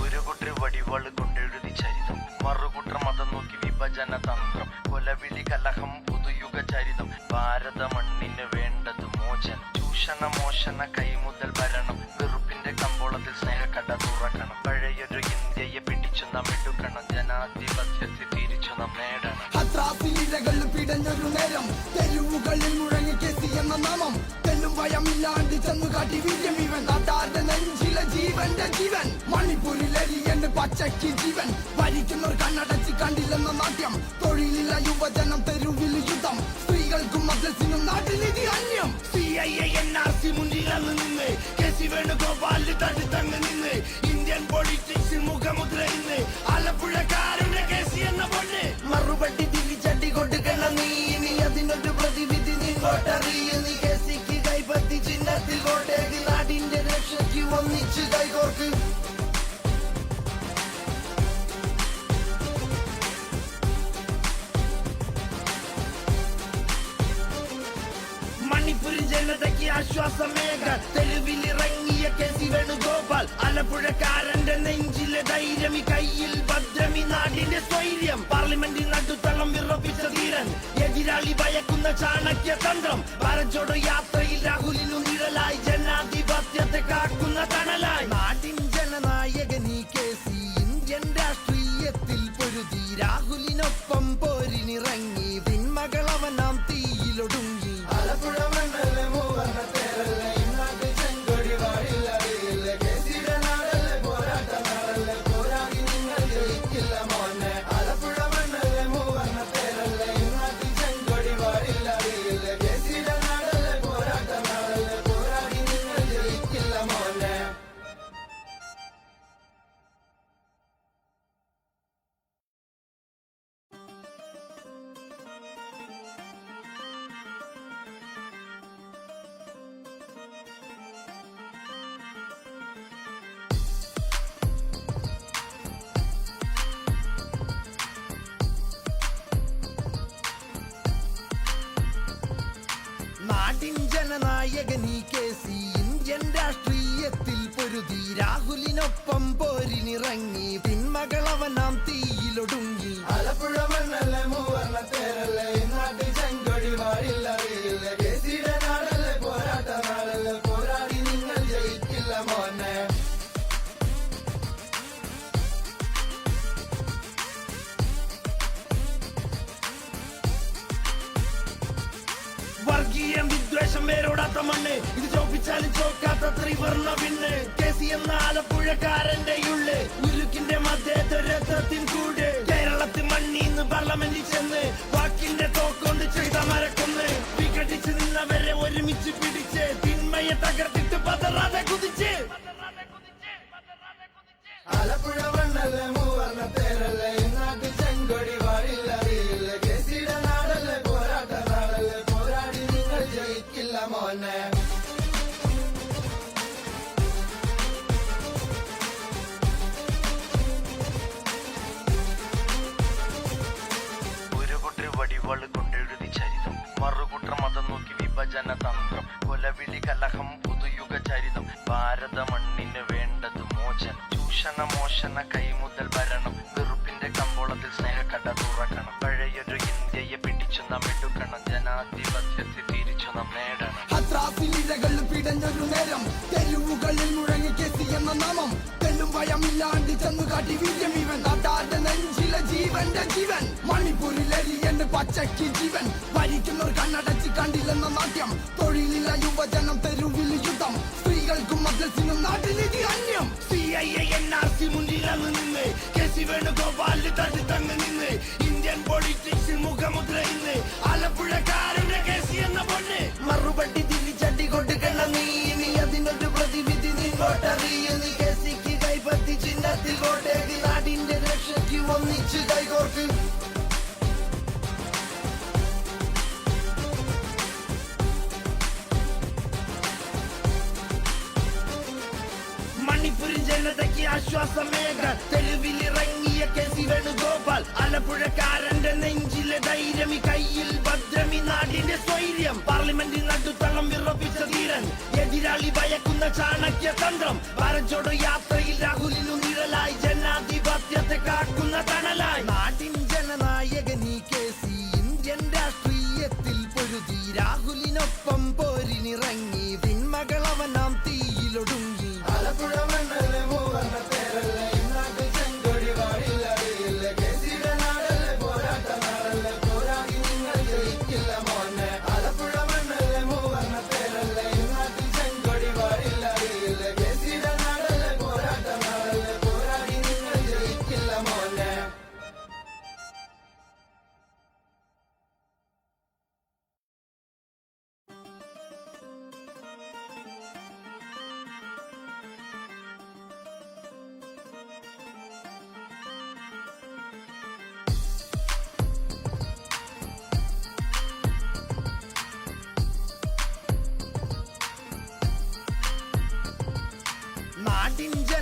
ഒരു കുട്ടി വടിവാള് കൊണ്ടെഴുതി ചരിതം, മറുകുട്ടർ മതം നോക്കി വിഭജന തന്ത്രം, കൊലവിളി കലഹം പുതുയുഗ ചരിതം, ഭാരത മണ്ണിന് വേണ്ടത് മോചനം, ചൂഷണ മോഷണ കൈമുതൽ ഭരണം, വെറുപ്പിന്റെ വെറുപ്പിന്റെ കമ്പോളത്തിൽ സ്നേഹക്കട തുറക്കണം. പഴയൊരു ഇന്ത്യയെ പിടിച്ചു നാം എടുക്കണം. ജനാധിപത്യത്തെ തിരിച്ചു നാം നേടണം. ഹത്രാസിലിരകൾ പിടഞ്ഞൊരു നേരം തെരുവുകളിൽ മുഴങ്ങി കേസി എന്ന നാമം. തെല്ലും ഭയമില്ലാണ്ട് ചെന്നു കാട്ടി വീര്യം ഇവൻ. നാട്ടാരുടെ നെഞ്ചിലെ ജീവന്റെ ജീവൻ. മണിപ്പൂരിലെരിയന്റെ പച്ചയ്ക്ക് ജീവൻ. ഭരിക്കുന്നവർ കണ്ണടച്ച് കണ്ടില്ലെന്ന നാട്യം. തൊഴിലില്ല യുവജനം തെരുവിൽ യുദ്ധം. സ്ത്രീകൾക്കും മദ്രസിനും നാട്ടിലിതി അന്യം. CIA NRC മുന്നിലന്ന് നിന്ന് കെസി വേണുഗോപാലിന് തടുത്തങ്ങ് നിന്ന് ഇന്ത്യൻ പൊളിറ്റിക്സിൽ മുഖമുദ്ര ഇന്ന് ആലപ്പുഴക്കാരുടെ കേസി എന്ന പൊണ്ണ്. മറുപടി തിരിച്ചടി കൊടുക്കണം നീ. ഇനി അതിനൊരു പ്രതിവിധി നിങ്ങോട്ടറിയ നീ. കേസിക്ക് കൈപ്പത്തി ചിഹ്നത്തിൽ കോട്ടേക്ക്. നാടിന്റെ രക്ഷയ്ക്ക് ഒന്നിച്ച് കൈകോർക്ക്. മണിപ്പൂരി ജനതയ്ക്ക് ആശ്വാസമേക തെരുവിലിറങ്ങിയ കെസി വേണുഗോപാൽ. ആലപ്പുഴക്കാരന്റെ നെഞ്ചിലെ ധൈര്യം, കയ്യിൽ ഭദ്രമി നാടിന്റെ സ്വൈര്യം. പാർലമെന്റിൽ നടുത്തളം വിറപ്പിച്ച ധീരൻ, എതിരാളി ഭയക്കുന്ന ചാണക്യ തന്ത്രം. ഭാരത് ജോഡോ യാത്രയിൽ രാഹുലിനു നിഴലായി, ജനാധിപത്യത്തെ കാക്കുന്ന തണലായി. നാടിൻ ജനനായകനീ കെസി ഇന്ത്യൻ രാഷ്ട്രീയത്തിൽ പൊരുതി. രാഹുലിനൊപ്പം പോരിനിറങ്ങി, പിന്മകളവൻ നാം തീയിലൊടുങ്ങി. ആലപ്പുഴ മണ്ഡലം മൂവർണ്ണ തേരല്ലേ, ഇന്നാട്ട് ചെങ്കൊടി വാഴില്ലറിയില്ല. കേസിയുടെ നാടല്ലേ, പോരാട്ട നാടല്ലേ, പോരാടി നിങ്ങൾ ജയിക്കില്ല മോനെ. ആലപ്പുഴ മണ്ഡലം മൂവർണ്ണ തേരല്ലേ, ഇന്നാട്ട് ചെങ്കൊടി വാഴില്ലറിയില്ല. കേസിയുടെ നാടല്ലേ, പോരാട്ട നാടല്ലേ, പോരാടി നിങ്ങൾ ജയിക്കില്ല മോനെ. നാടിൻ ജനനായകനീ കെസി ഇന്ത്യൻ രാഷ്ട്രീയത്തിൽ പൊരുതി. രാഹുലിനൊപ്പം പോരിനിറങ്ങി, പിന്മകളവൻ നാം തീയിലൊടുങ്ങി. ആലപ്പുഴ മണ്ണല്ലേ, മൂവർണ്ണ തേരല്ലേ, നാട്ടിൽ ചെങ്കൊടി വാഴില്ലറിയില്ല. കേസിയുടെ നാടല്ലേ, പോരാട്ട നാടല്ലേ, പോരാടി നിങ്ങൾ ജയിക്കില്ല മോനെ. വർഗീയം വിദ്വേഷം വേരോടാത്ത മണ്ണ്, ഇത് ചോപ്പിച്ചാലും ചോക്കാത്ത ത്രിവർണ്ണ പിന്ന്. കെസി എന്ന ആലപ്പുഴക്കാരന്റെ ഉള്ള്, ഉരുക്കിന്റെ മധ്യത്വരത്വത്തിൻ കൂട്. കേരളത്തിൽ മണ്ണീന്ന് പാർലമെന്റിൽ ചെന്ന് വാക്കിന്റെ തോക്കൊണ്ട് ചെയ്ത മരക്കൊന്ന്. വിഘടിച്ച് നിന്നവരെ ഒരുമിച്ച് പിടിച്ച്, തിന്മയെ തകർത്തിട്ട് പതറാതെ കുതിച്ച്. ആലപ്പുഴ മണ്ണല്ലേ, മൂവർണ്ണ തേരല്ലേ, നാട്ടിൽ ചെങ്കൊടി വാഴില്ലറിയില്ല. കേസിയുടെ നാടല്ലേ, പോരാട്ട നാടല്ലേ, പോരാടി നിങ്ങൾ ജയിക്കില്ല മോനെ. ഒരു കുട്ടി വടിവാള് കൊണ്ടെഴുതി ചരിതം. മറുകുട്ട മതം നോക്കി വിഭജന തന്ത്രം. കൊലവിളി കലഹം പുതുയുഗ ചരിതം. ഭാരത മണ്ണിന് വേണ്ടത് മോചനം. ചൂഷണ മോഷണ കൈമുതൽ ഭരണം. വെറുപ്പിന്റെ കമ്പോളത്തിൽ സ്നേഹക്കട തുറക്കണം. പഴയൊരു ഇന്ത്യയെ പിടിച്ചു നാം എടുക്കണം. ജനാധിപത്യത്തെ തിരിച്ചു നാം നേടണം. ഹത്രാസിലിരകൾ പിടഞ്ഞൊരു നേരം തെരുവുകളിൽ മുഴങ്ങി കേസി എന്ന നാമം. തെല്ലും ഭയമില്ലാണ്ട് ചെന്നു കാട്ടി വീര്യം ഇവൻ. നാട്ടാരുടെ നെഞ്ചിലെ ജീവന്റെ ജീവൻ. മണിപ്പൂരിലെരിയന്റെ പച്ചയ്ക്ക് ജീവൻ. ഭരിക്കുന്നവർ കണ്ണടച്ച് കണ്ടില്ലെന്ന നാട്യം. തൊഴിലില്ല യുവജനം തെരുവിൽ യുദ്ധം. സ്ത്രീകൾക്കും മദ്രസിനും നാട്ടിലിതി അന്യം. CIA NRC മുന്നിലന്ന് നിന്ന് കെസി വേണുഗോപാലിന് തടുത്തങ്ങ് നിന്ന് ഇന്ത്യൻ പൊളിറ്റിക്സിൽ മുഖമുദ്ര ഇന്ന് ആലപ്പുഴക്കാരുടെ കേസി എന്ന പൊണ്ണ്. മറുപടി തിരിച്ചടി കൊടുക്കണം നീ. ഇനി അതിനൊരു പ്രതിവിധി നിങ്ങോട്ടറിയ നീ. കേസിക്ക് കൈപ്പത്തി ചിഹ്നത്തിൽ കോട്ടേക്ക്. നാടിന്റെ രക്ഷയ്ക്ക് ഒന്നിച്ച് കൈകോർക്ക്. മണിപ്പൂരി ജനതയ്ക്ക് ആശ്വാസമേക തെരുവിലിറങ്ങിയ കെസി വേണുഗോപാൽ. ആലപ്പുഴക്കാരന്റെ നെഞ്ചിലെ ധൈര്യം, കയ്യിൽ ഭദ്രമി നാടിന്റെ സ്വൈര്യം. പാർലമെന്റിൽ നടുത്തളം വിറപ്പിച്ച ധീരൻ, എതിരാളി ഭയക്കുന്ന ചാണക്യ തന്ത്രം. ഭാരത് ജോഡോ യാത്രയിൽ രാഹുലിനു നിഴലായി, ജനാധിപത്യത്തെ കാക്കുന്ന തണലായി. നാടിൻ ജനനായകനീ കെസി ഇന്ത്യൻ രാഷ്ട്രീയത്തിൽ പൊരുതി. രാഹുലിനൊപ്പം പോരിനിറങ്ങി, പിന്മകളവൻ നാം തീയിലൊടുങ്ങി. ആലപ്പുഴ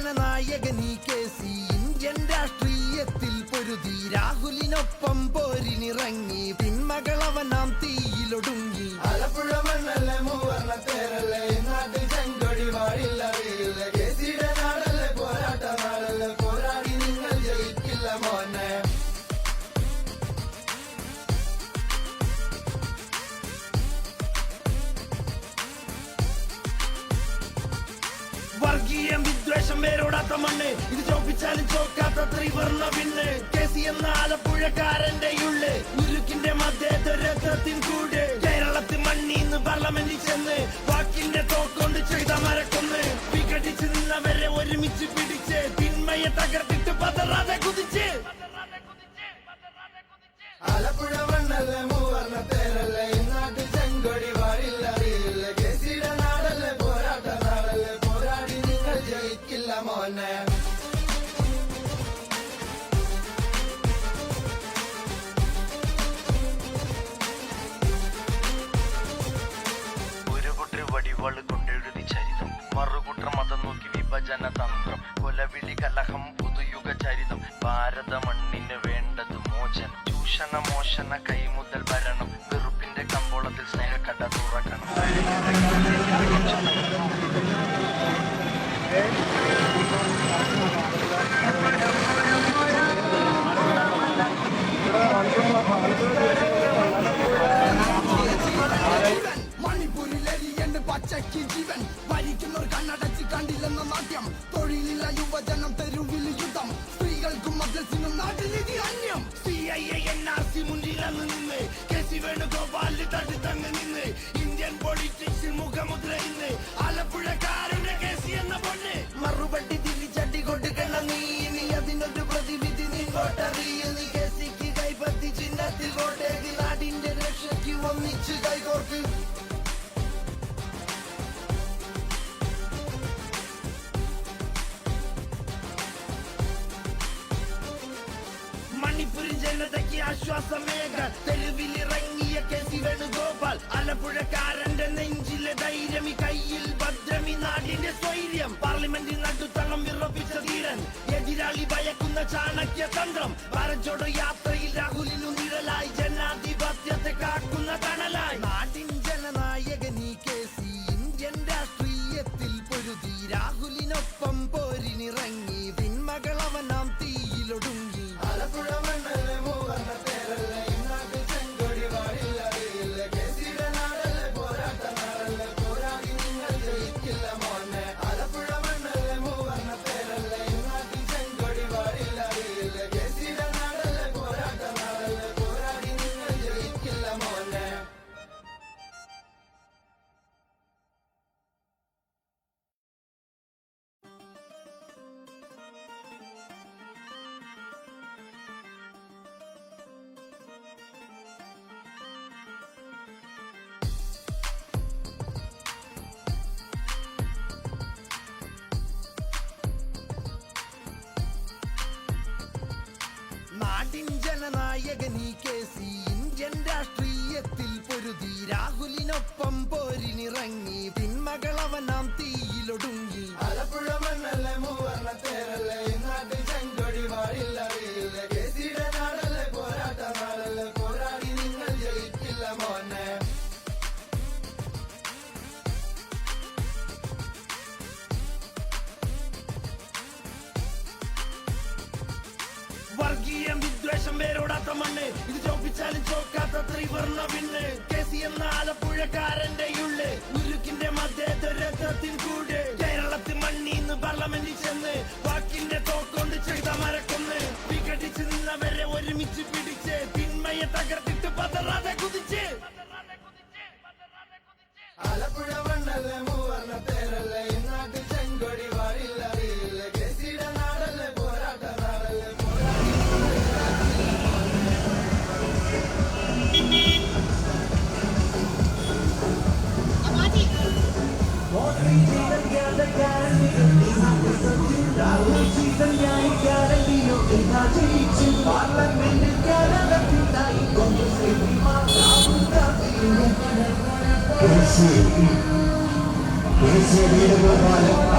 ജനനായകനീ കേസി ഇന്ത്യൻ രാഷ്ട്രീയത്തിൽ പൊരുതി രാഹുലിനൊപ്പം പോരിനിറങ്ങി പിന്മകളവനാം തീയിലൊടുങ്ങി ആലപ്പുഴ മണ്ണല്ലേ മൂവർണ്ണ തേരല്ലേ നാട്ടിൽ ചെങ്കൊടി വാഴില്ലറിയില്ല കേസിയുടെ നാടല്ലേ പോരാട്ട നാടല്ലേ പോരാടി നിങ്ങൾ ജയിക്കില്ല മോനെ വർഗീയം വിദ്വേഷം വേരോടാത്ത മണ്ണ് ഇത് ചോപ്പിച്ചാലും ചോക്കാത്ത ത്രിവർണ്ണ പിന്നെ കേസി എന്ന ആലപ്പുഴക്കാരന്റെ ഉള്ള് ഉരുക്കിന്റെ മധ്യരത്വത്തിൻ കൂട് കേരളത്തിൽ മണ്ണീന്ന് പാർലമെന്റിൽ ചെന്ന് വാക്കിന്റെ തോക്കൊണ്ട് ചെയ്ത മരക്കൊന്ന് വിഘടിച്ച് നിന്നവരെ ഒരുമിച്ച് പിടിച്ച് തിന്മയെ തകർത്തിട്ട് പതറാതെ കുതിച്ച് ആലപ്പുഴ മണ്ണല്ലേ മൂവർണ്ണ തേരല്ലേ നാട്ടിൽ ചെങ്കൊടി വാഴില്ലറിയില്ല കേസിയുടെ നാടല്ലേ പോരാട്ട നാടല്ലേ പോരാടി നിങ്ങൾ ജയിക്കില്ല മോനെ ഒരു കുട്ടി വടിവാള് കൊണ്ടെഴുതി ചരിതം മറുകുട്ടർ മതം നോക്കി വിഭജന തന്ത്രം കൊലവിളി കലഹം പുതുയുഗ ചരിതം ഭാരത മണ്ണിന് വേണ്ടത് മോചനം ചൂഷണ മോഷണ കൈമുതൽ ഭരണം വെറുപ്പിന്റെ കമ്പോളത്തിൽ സ്നേഹക്കട തുറക്കണം മണിപ്പൂരിലെരിയണ്ട് പച്ചയ്ക്ക് ജീവൻ ഭരിക്കുന്നവർ കണ്ണടച്ച് കണ്ടില്ലെന്ന നാട്യം തൊഴിലില്ല യുവജനം തെരുവിൽ യുദ്ധം സ്ത്രീകൾക്കും മദ്രസിനും നാട്ടിലിതി അന്യം CIA NRC മുന്നിലന്ന് നിന്ന് കേസി വേണുഗോപാലിൽ തടുത്തങ്ങ് നിന്ന് ഇന്ത്യൻ പൊളിറ്റിക്സിൽ മുഖമുദ്ര ഇന്ന് ആലപ്പുഴക്കാരുടെ കേസി എന്ന പൊണ്ണ് മറുപടി തിരിച്ചടി കൊടുക്കണം നീ ഇനി അതിനൊരു പ്രതിവിധി നിങ്ങോട്ടറിയ നീ കേസിക്ക് കൈപ്പത്തി ചിഹ്നത്തിൽ കോട്ടേക്ക് നാടിന്റെ രക്ഷയ്ക്ക് ഒന്നിച്ച് കൈകോർക്ക് മണിപ്പൂരിൽ ജനതയ്ക്ക് ആശ്വാസമേക തെരുവിലിറങ്ങിയ കേസി വേണുഗോപാൽ ആലപ്പുഴക്കാരന്റെ നെഞ്ചിലെ ധൈര്യമി കയ്യിൽ ഭദ്രമി നാടിന്റെ സ്വൈര്യം പാർലമെന്റിൽ നടുത്തളം വിറപ്പിച്ച ധീരൻ എതിരാളി ഭയക്കുന്ന ചാണക്യ തന്ത്രം ഭാരത് ജോഡോ യാത്രയിൽ രാഹുലിനു നിഴലായി ജനാധിപത്യത്തെ കാക്കുന്ന തണലായി നാടിൻ ജനനായകനീ കേസി ഇന്ത്യൻ രാഷ്ട്രീയത്തിൽ പൊരുതി രാഹുലിനൊപ്പം പോരിനിറങ്ങി പിന്മകളവനാം തീയിലൊടുങ്ങി ആലപ്പുഴ മണ്ണല്ലേ മൂവർണ്ണ തേരല്ലേ നാട്ടിൽ ചെങ്കൊടി വാഴില്ലറിയില്ല കേസിയുടെ നാടല്ലേ പോരാട്ട നാടല്ലേ പോരാടി നിങ്ങൾ ജയിക്കില്ല മോനെ ആലപ്പുഴ മണ്ണല്ലേ മൂവർണ്ണ തേരല്ലേ നാട്ടിൽ ചെങ്കൊടി വാഴില്ലറിയില്ല കേസിയുടെ നാടല്ലേ പോരാട്ട നാടല്ലേ പോരാടി നിങ്ങൾ ജയിക്കില്ല മോനെ നാടിൻ ജനനായകനീ കേസി ഇന്ത്യൻ രാഷ്ട്രീയത്തിൽ പൊരുതി രാഹുലിനൊപ്പം പോരിനിറങ്ങി പിന്മകളവനാം തീയിലൊടുങ്ങി ആലപ്പുഴ മണ്ണല്ലേ മൂവർണ്ണ തേരല്ലേ നാട്ടിൽ ചെങ്കൊടി വാഴില്ലറിയില്ല കേസിയുടെ നാടല്ലേ പോരാട്ട നാടല്ലേ പോരാടി നിങ്ങൾ ജയിക്കില്ല മോനെ വർഗീയം വിദ്വേഷം വേരോടാത്ത മണ്ണ് ഇത് ചോപ്പിച്ചാലും ചോക്കാത്ത ത്രിവർണ്ണ പിന്നെ കേസി എന്ന ആലപ്പുഴക്കാരന്റെ ഉള്ള് ഉരുക്കിന്റെ മധ്യരത്വത്തിൻ കൂട് കേരളത്തിൽ മണ്ണീന്ന് പാർലമെന്റിൽ ചെന്ന് വാക്കിന്റെ തോക്കൊണ്ട് ചെയ്ത മരക്കൊന്ന് വിഘടിച്ച് നിന്നവരെ ഒരുമിച്ച് പിടിച്ച് തിന്മയെ തകർത്തിട്ട് പതറാതെ കുതിച്ച് ആലപ്പുഴ മണ്ണല്ലേ മൂവർണ്ണ തേരല്ലേ നാട്ടിൽ ചെങ്കൊടി വാഴില്ലറിയില്ല കേസിയുടെ നാടല്ലേ പോരാട്ട നാടല്ലേ പോരാടി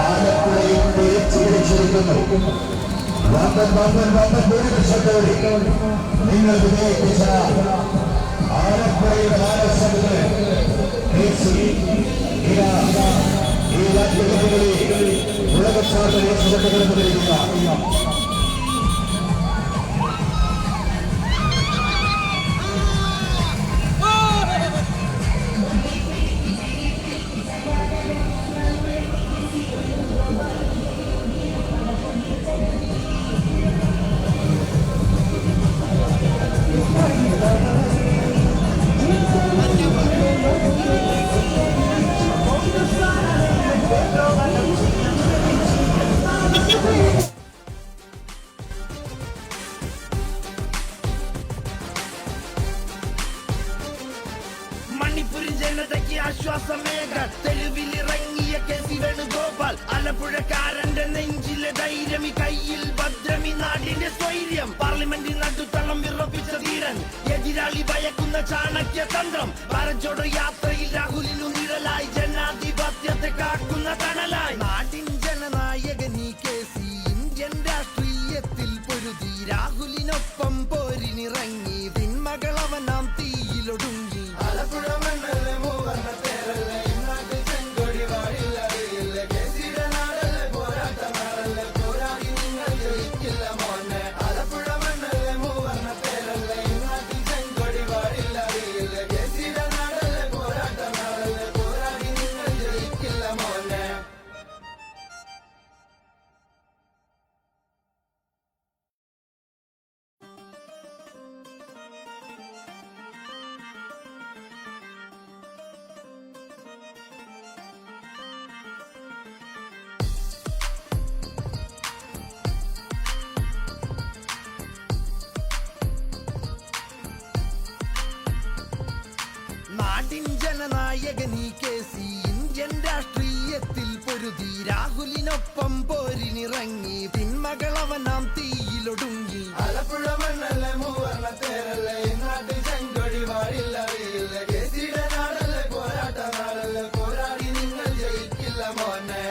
ആലപ്പുഴയും തിരിച്ചു പിടിച്ചിരിക്കുന്നു. ഭൂരിപക്ഷത്തോടെ നിങ്ങൾ വിജയിപ്പിച്ച ആലപ്പുഴയുടെ ബാലസമിതി ഈ രാജ്യങ്ങളിൽ ഉലകച്ചാർത്ത രക്ഷപ്പെട്ടുകൊണ്ടിരിക്കുന്ന മണിപ്പൂരിൻ ജനതയ്ക്ക് ആശ്വാസമേക തെരുവിലിറങ്ങിയ കെ.സി. വേണുഗോപാൽ. ആലപ്പുഴക്കാരന്റെ നെഞ്ചിലെ ധൈര്യം, കയ്യിൽ ഭദ്രമി നാടിന്റെ സ്വൈര്യം. പാർലമെന്റിൽ നടുത്തളം വിറപ്പിച്ച ധീരൻ, എതിരാളി ഭയക്കുന്ന ചാണക്യ തന്ത്രം. ഭാരത് ജോഡോ യാത്രയിൽ രാഹുലിനു നിഴലായി, ജനാധിപത്യത്തെ കാക്കുന്ന തണലായി. നാടിൻ ജനനായകനീ കെ.സി. ഇന്ത്യൻ രാഷ്ട്രീയത്തിൽ പൊരുതി, രാഹുലിനൊപ്പം പോരിനിറങ്ങി. തിന്മകളവനാം തീയിലൊടുങ്ങി. ആലപ്പുഴ മണ്ണല്ലേ മൂവർണ്ണ പേരല്ലേ, ഇന്നാട്ട് ചെങ്കൊടി വാഴില്ലറിയില്ല. കെ.സിയുടെ നാടല്ലേ പോരാട്ട നാടല്ലേ, പോരാടി നിങ്ങൾ ജയിക്കില്ല മോനെ. ആലപ്പുഴ മണ്ണല്ലേ മൂവർണ്ണ പേരല്ലേ, ഇന്നാട്ട് ചെങ്കൊടി വാഴില്ലറിയില്ല. കെ.സിയുടെ നാടല്ലേ പോരാട്ട നാടല്ലേ, പോരാടി നിങ്ങൾ ജയിക്കില്ല മോനെ. നാടിൻ ജനനായകനീ കെ.സി. ഇന്ത്യൻ രാഷ്ട്രീയത്തിൽ പൊരുതി, രാഹുലിനൊപ്പം പോരിനിറങ്ങി. തിന്മകളവനാം തീയിലൊടുങ്ങി. ആലപ്പുഴ മണ്ണല്ലേ മൂവർണ്ണ പേരല്ലേ, ഇന്നാട്ട് ചെങ്കൊടി വാഴില്ലറിയില്ല. കെ.സിയുടെ നാടല്ലേ പോരാട്ട നാടല്ലേ, പോരാടി നിങ്ങൾ ജയിക്കില്ല മോനെ.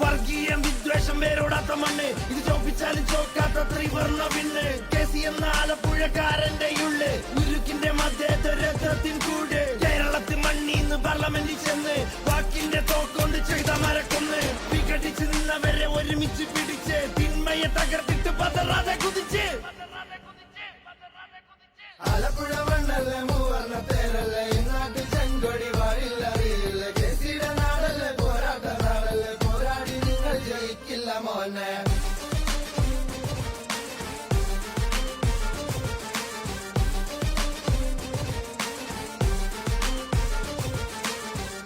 വർഗീയം വിദ്വേഷം വേരോടാത്ത മണ്ണ്, ഇത് ചോപ്പിച്ചാലും ചോക്കാത്ത ത്രിവർണ്ണ വിണ്ണ്. കെ.സി. എന്ന ആലപ്പുഴക്കാരന്റെ ഉള്ള്, ഉരുക്കിന്റെ മധ്യരഥത്തിൻ കൂട്. കേരളത്തിൽ മണ്ണീന്ന് പാർലമെന്റിൽ ചെന്ന്, വാക്കിന്റെ തോക്കൊണ്ട് ചെയ്ത മരക്കൊന്ന്. വിഘടിച്ച് നിന്നവരെ ഒരുമിച്ച് പിടിച്ച്, തിന്മയെ തകർത്തിട്ട് പതറാതെ കുതിച്ച്. ആലപ്പുഴ മണ്ണല്ലേ മൂവർണ്ണ പേരല്ലേ, ഇന്നാട്ട് ചെങ്കൊടി വാഴില്ലറിയില്ല. കെ.സിയുടെ നാടല്ലേ പോരാട്ട നാടല്ലേ, പോരാടി നിങ്ങൾ ജയിക്കില്ല മോനെ.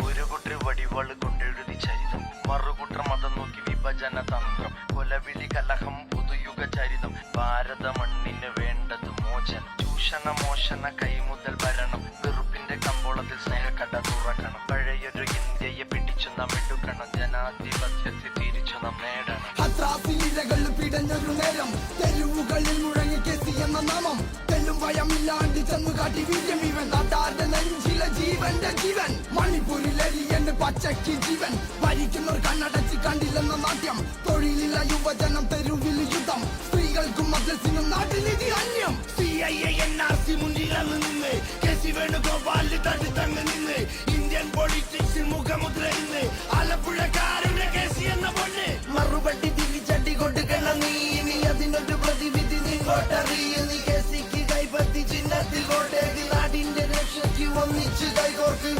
ഒരു കുട്ടി വടിവാള് കൊണ്ടെഴുതി ചരിതം, മറുകുട്ര മതം നോക്കി വിഭജന തന്ത്രം. കൊലവിളി കലഹം പുതുയുഗ ചരിതം, ഭാരത മണ്ണിന് വേണ്ടത് മോചനം. ചൂഷണ മോഷണ കൈമുതൽ ഭരണം, വെറുപ്പിന്റെ കമ്പോളത്തിൽ സ്നേഹക്കട തുറക്കണം. പഴയൊരു ഇന്ത്യയെ പിടിച്ചു നാം എടുക്കണം, ജനാധിപത്യത്തെ തിരിച്ചു നാം നേടണം. ഹത്രാസിലിരകൾ പിടഞ്ഞൊരു നേരം, തെരുവുകളിൽ മുഴങ്ങി കെ.സി. എന്ന നാമം. തെല്ലും ഭയമില്ലാണ്ട് ചെന്നു കാട്ടി വീര്യം ഇവൻ, നാട്ടാരുടെ നെഞ്ചിലെ ജീവന്റെ ജീവൻ. മണിപ്പൂരിലെരിയന്റെ പച്ചയ്ക്ക് ജീവൻ, ഭരിക്കുന്നവർ കണ്ണടച്ച് കണ്ടില്ലെന്ന നാട്യം. തൊഴിലില്ല യുവജനം, തെരുവിൽ യുദ്ധം. സ്ത്രീകൾക്കും മദ്രസിനും നാട്ടിലിതി അന്യം. CIA NRC മുന്നിലന്ന് നിന്ന്, കെ.സി. വേണുഗോപാലിന് തടുത്തങ്ങ് നിന്ന്. ഇന്ത്യൻ പൊളിറ്റിക്സിൽ മുഖമുദ്ര ഇന്ന്, ആലപ്പുഴക്കാരുടെ കെ.സി. എന്ന പൊണ്ണ്. മറുപടി തിരിച്ചടി കൊടുക്കണം നീ, ഇനി അതിനൊരു പ്രതിവിധി നിങ്ങോട്ടറിയ. നീ കെ.സിക്ക് കൈപ്പത്തി ചിഹ്നത്തിൽ കോട്ടേക്ക്, നാടിന്റെ രക്ഷയ്ക്ക് ഒന്നിച്ച് കൈകോർക്ക്.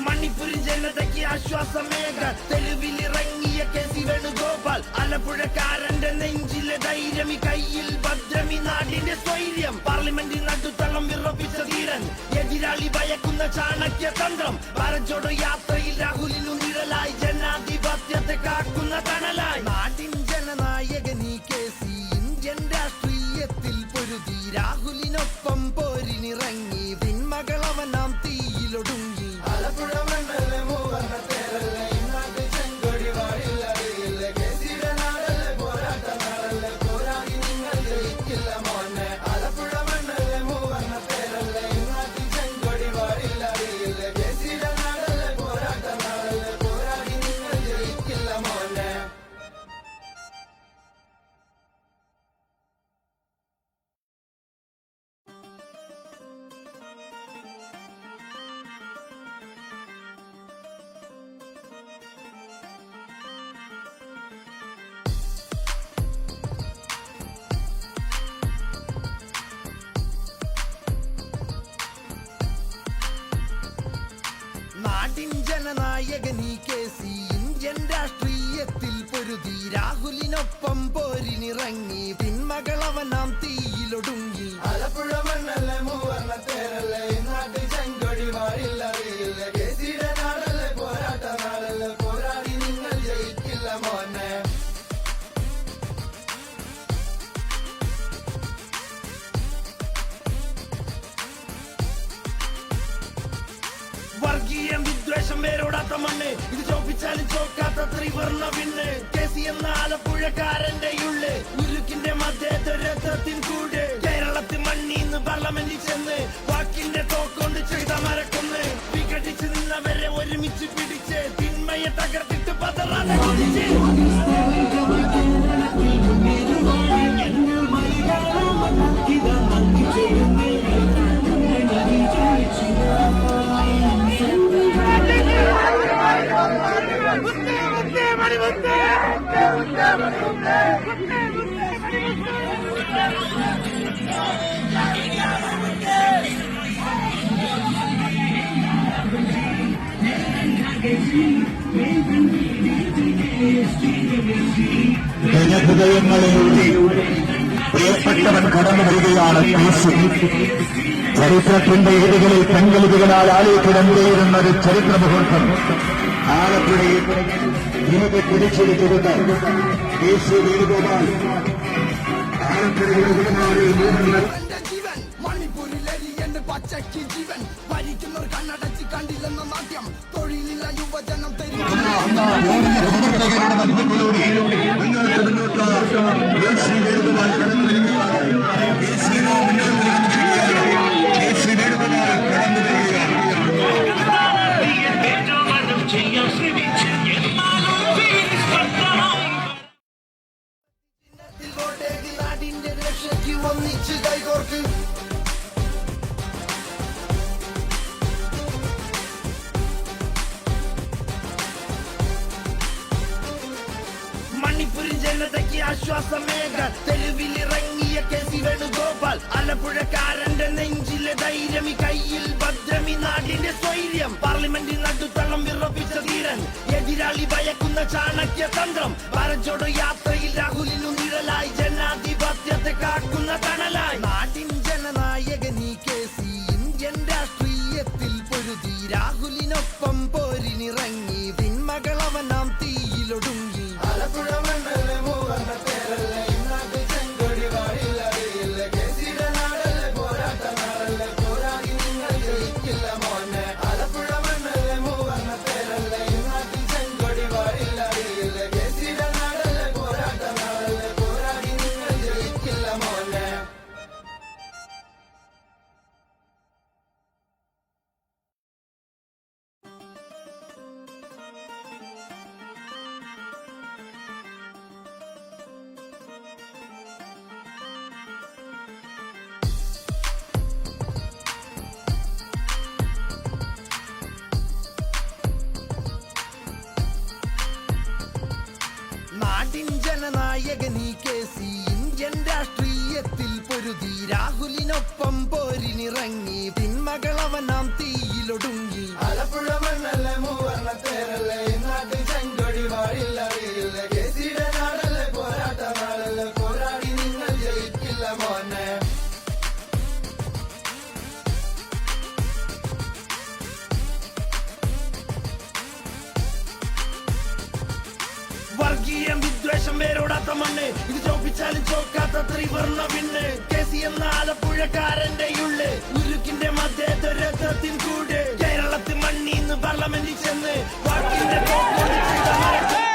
മണിപ്പൂരിൻ ജനതയ്ക്ക് ആശ്വാസമേക തെരുവിലിറങ്ങിയ കെ.സി. വേണുഗോപാൽ. ആലപ്പുഴക്കാരന്റെ നെഞ്ചിലെ ധൈര്യം, കയ്യിൽ ഭദ്രമി നാടിന്റെ സ്വൈര്യം. പാർലമെന്റിൽ നടുത്തളം വിറപ്പിച്ച ധീരൻ, എതിരാളി ഭയക്കുന്ന ചാണക്യ തന്ത്രം. ഭാരത് ജോഡോ യാത്രയിൽ രാഹുലിനു നിഴലായി, ജനാധിപത്യത്തെ കാക്കുന്ന തണലായി. നാടിൻ ജനനായകനീ കെ.സി. ഇന്ത്യൻ രാഷ്ട്രീയത്തിൽ പൊരുതി, രാഹുലിനൊപ്പം പോരിനിറങ്ങി. തിന്മകളവനാം തീയിലൊടുങ്ങി. നാടിൻ ജനനായകനീ കേസി ഇന്ത്യൻ രാഷ്ട്രീയത്തിൽ പൊരുതി രാഹുലിനൊപ്പം പോരിനിറങ്ങി പിന്മകളവനാം തീയിലൊടുങ്ങി ആലപ്പുഴ മണ്ണല്ലേ മൂവർണ്ണ തേരല്ലേ നാട്ടിൽ ചെങ്കൊടി വാഴില്ലറിയില്ല കേസിയുടെ നാടല്ലേ പോരാട്ട നാടല്ലേ പോരാടി നിങ്ങൾ ജയിക്കില്ല മോനെ വർഗീയം വിദ്വേഷം വേരോടാത്ത മണ്ണ് ഇത് ചോപ്പിച്ചാലും ചോക്കാത്ത ത്രിവർണ്ണ വിണ്ണ് കേസി എന്ന ആലപ്പുഴക്കാരന്റെ ഉള്ള് ഉരുക്കിന്റെ മധ്യത്തിൽ കൂട് കേരളത്തിൽ മണ്ണീന്ന് പാർലമെന്റിൽ ചെന്ന് വാക്കിന്റെ തോക്കൊണ്ട് ചെയ്ത മരക്കൊന്ന് വിഘടിച്ച് നിന്നവരെ ഒരുമിച്ച് പിടിച്ച് തിന്മയെ തകർത്തിട്ട് പതറാതെ കുതിച്ച് ജനഹൃദയങ്ങളിലൂടെ പ്രിയപ്പെട്ടവൻ കടന്നു വരികയാണ് കേസി. ചരിത്രത്തിന്റെ ഏടുകളിൽ പെൺകളികളാൽ ആലേഖിടമുകയുന്ന ഒരു ചരിത്ര മുഹൂർത്തം. ആലപ്പുഴയിൽ ഇന്നത് പിടിച്ചെടുത്തിരുന്ന കേസി വേണുഗോപാൽ ആലപ്പുഴയുടെ വിടുമാറിൽ ജീവൻ മണിപ്പൂരിലെരി എന്റെ പച്ചയ്ക്ക് ജീവൻ ഭരിക്കുന്നവർ കണ്ണടച്ച് കണ്ടില്ലെന്ന നാട്യം തൊഴിലില്ല യുവജനം തരും നാടിന്റെ രക്ഷയ്ക്ക് ഒന്നിച്ച് കൈകോർക്ക് മണിപ്പൂരിൻ ജനതയ്ക്ക് ആശ്വാസമേക തെരുവിലിറങ്ങിയ കേസി വേണുഗോപാൽ ആലപ്പുഴക്കാരന്റെ നെഞ്ചിലെ ധൈര്യമി കയ്യിൽ ഭദ്രമി നാടിന്റെ സ്വൈര്യം പാർലമെന്റിൽ നടുത്തളം വിറപ്പിച്ച ധീരൻ എതിരാളി ഭയക്കുന്ന ചാണക്യ തന്ത്രം ഭാരത് ജോഡോ യാത്രയിൽ രാഹുലിനു നിഴലായി ജനാധിപത്യത്തെ കാക്കുന്ന തണലായി നാടിൻ ജനനായകനീ കേസി ഇന്ത്യൻ രാഷ്ട്രീയത്തിൽ പൊരുതി രാഹുലിനൊപ്പം പോരിനിറങ്ങി പിന്മകളവനാം തീയിലൊടുങ്ങി ആലപ്പുഴ മണ്ണല്ലേ മൂവർണ്ണ തേരല്ലേ നാട്ടിൽ ചെങ്കൊടി വാഴില്ലറിയില്ല കേസിയുടെ നാടല്ലേ പോരാട്ട നാടല്ലേ പോരാടി നിങ്ങൾ ജയിക്കില്ല മോനെ ആലപ്പുഴ മണ്ണല്ലേ മൂവർണ്ണ തേരല്ലേ നാട്ടിൽ ചെങ്കൊടി വാഴില്ലറിയില്ല കേസിയുടെ നാടല്ലേ പോരാട്ട നാടല്ലേ പോരാടി നിങ്ങൾ ജയിക്കില്ല മോനെ നാടിൻ ജനനായകനീ കേസി ഇന്ത്യൻ രാഷ്ട്രീയത്തിൽ പൊരുതി രാഹുലിനൊപ്പം പോരിനിറങ്ങി പിന്മകളവനാം തീയിലൊടുങ്ങി ആലപ്പുഴ മണ്ണല്ലേ മൂവർണ്ണ തേരല്ലേ നാട്ടിൽ ചെങ്കൊടി വാഴില്ലറിയില്ല കേസിയുടെ നാടല്ലേ പോരാട്ട നാടല്ലേ പോരാടി നിങ്ങൾ ജയിക്കില്ല മോനെ വർഗീയം വിദ്വേഷം വേരോടാത്ത മണ്ണ് ഇത് ചോപ്പിച്ചാലും ചോക്കാത്ത ത്രിവർണ്ണ വിണ്ണ് കേസി എന്ന ആലപ്പുഴക്കാരന്റെ ഉള്ള് ഉരുക്കിന്റെ മധ്യത്തിൽ കൂട് കേരളത്തിൽ മണ്ണീന്ന് പാർലമെന്റിൽ ചെന്ന് വാക്കിന്റെ തോക്കൊണ്ട് ചെയ്ത മരക്കൊന്ന്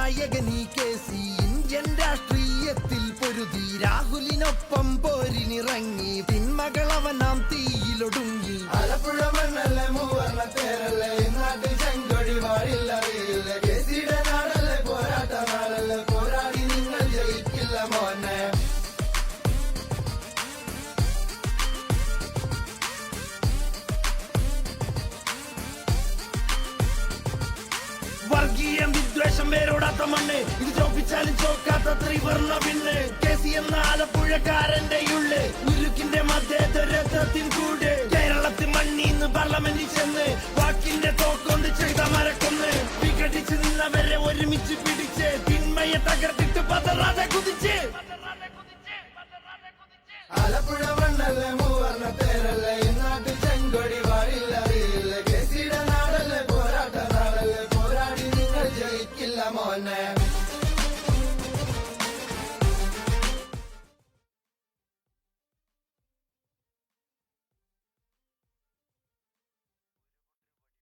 നായകനീ കേസി ഇന്ത്യൻ രാഷ്ട്രീയത്തിൽ പൊരുതി രാഹുലിനൊപ്പം പോരിനിറങ്ങി തിന്മകളവനാം തീയിലൊടുങ്ങി ആലപ്പുഴ മണ്ണല്ലേ മൂവർണ്ണ പേരല്ലേ നാട്ടിൽ ചെങ്കൊടി വാഴില്ലറിയില്ല കേസിയുടെ നാടല്ലേ പോരാട്ട നാടല്ലേ പോരാടി നിങ്ങൾ ജയിക്കില്ല മോനെ വർഗീയം വിദ്വേഷം വേരോടാത്ത മണ്ണ് ഇത് ചോപ്പിച്ചാലും ചോക്കാത്ത ത്രിവർണ്ണ പിന്നെ കേസി എന്ന ആലപ്പുഴക്കാരന്റെ ഉള്ള് ഉരുക്കിന്റെ മധ്യതരത്വത്തിൻ കൂട് കേരളത്തിൽ മണ്ണീന്ന് പാർലമെന്റിൽ ചെന്ന് വാക്കിന്റെ തോക്കൊണ്ട് ചെയ്ത മരക്കൊന്ന് വിഘടിച്ച് നിന്നവരെ ഒരുമിച്ച് പിടിച്ച് തിന്മയെ തകർത്തിട്ട് പതറാതെ കുതിച്ച് ആലപ്പുഴ മണ്ണല്ലേ മൂവർണ്ണ പേരല്ലേ നാട്ടിൽ ചെങ്കൊടി വാഴില്ലറിയില്ല കേസിയുടെ നാടല്ലേ പോരാട്ട നാടല്ലേ പോരാടി നിങ്ങൾ ജയിക്കില്ല മോനെ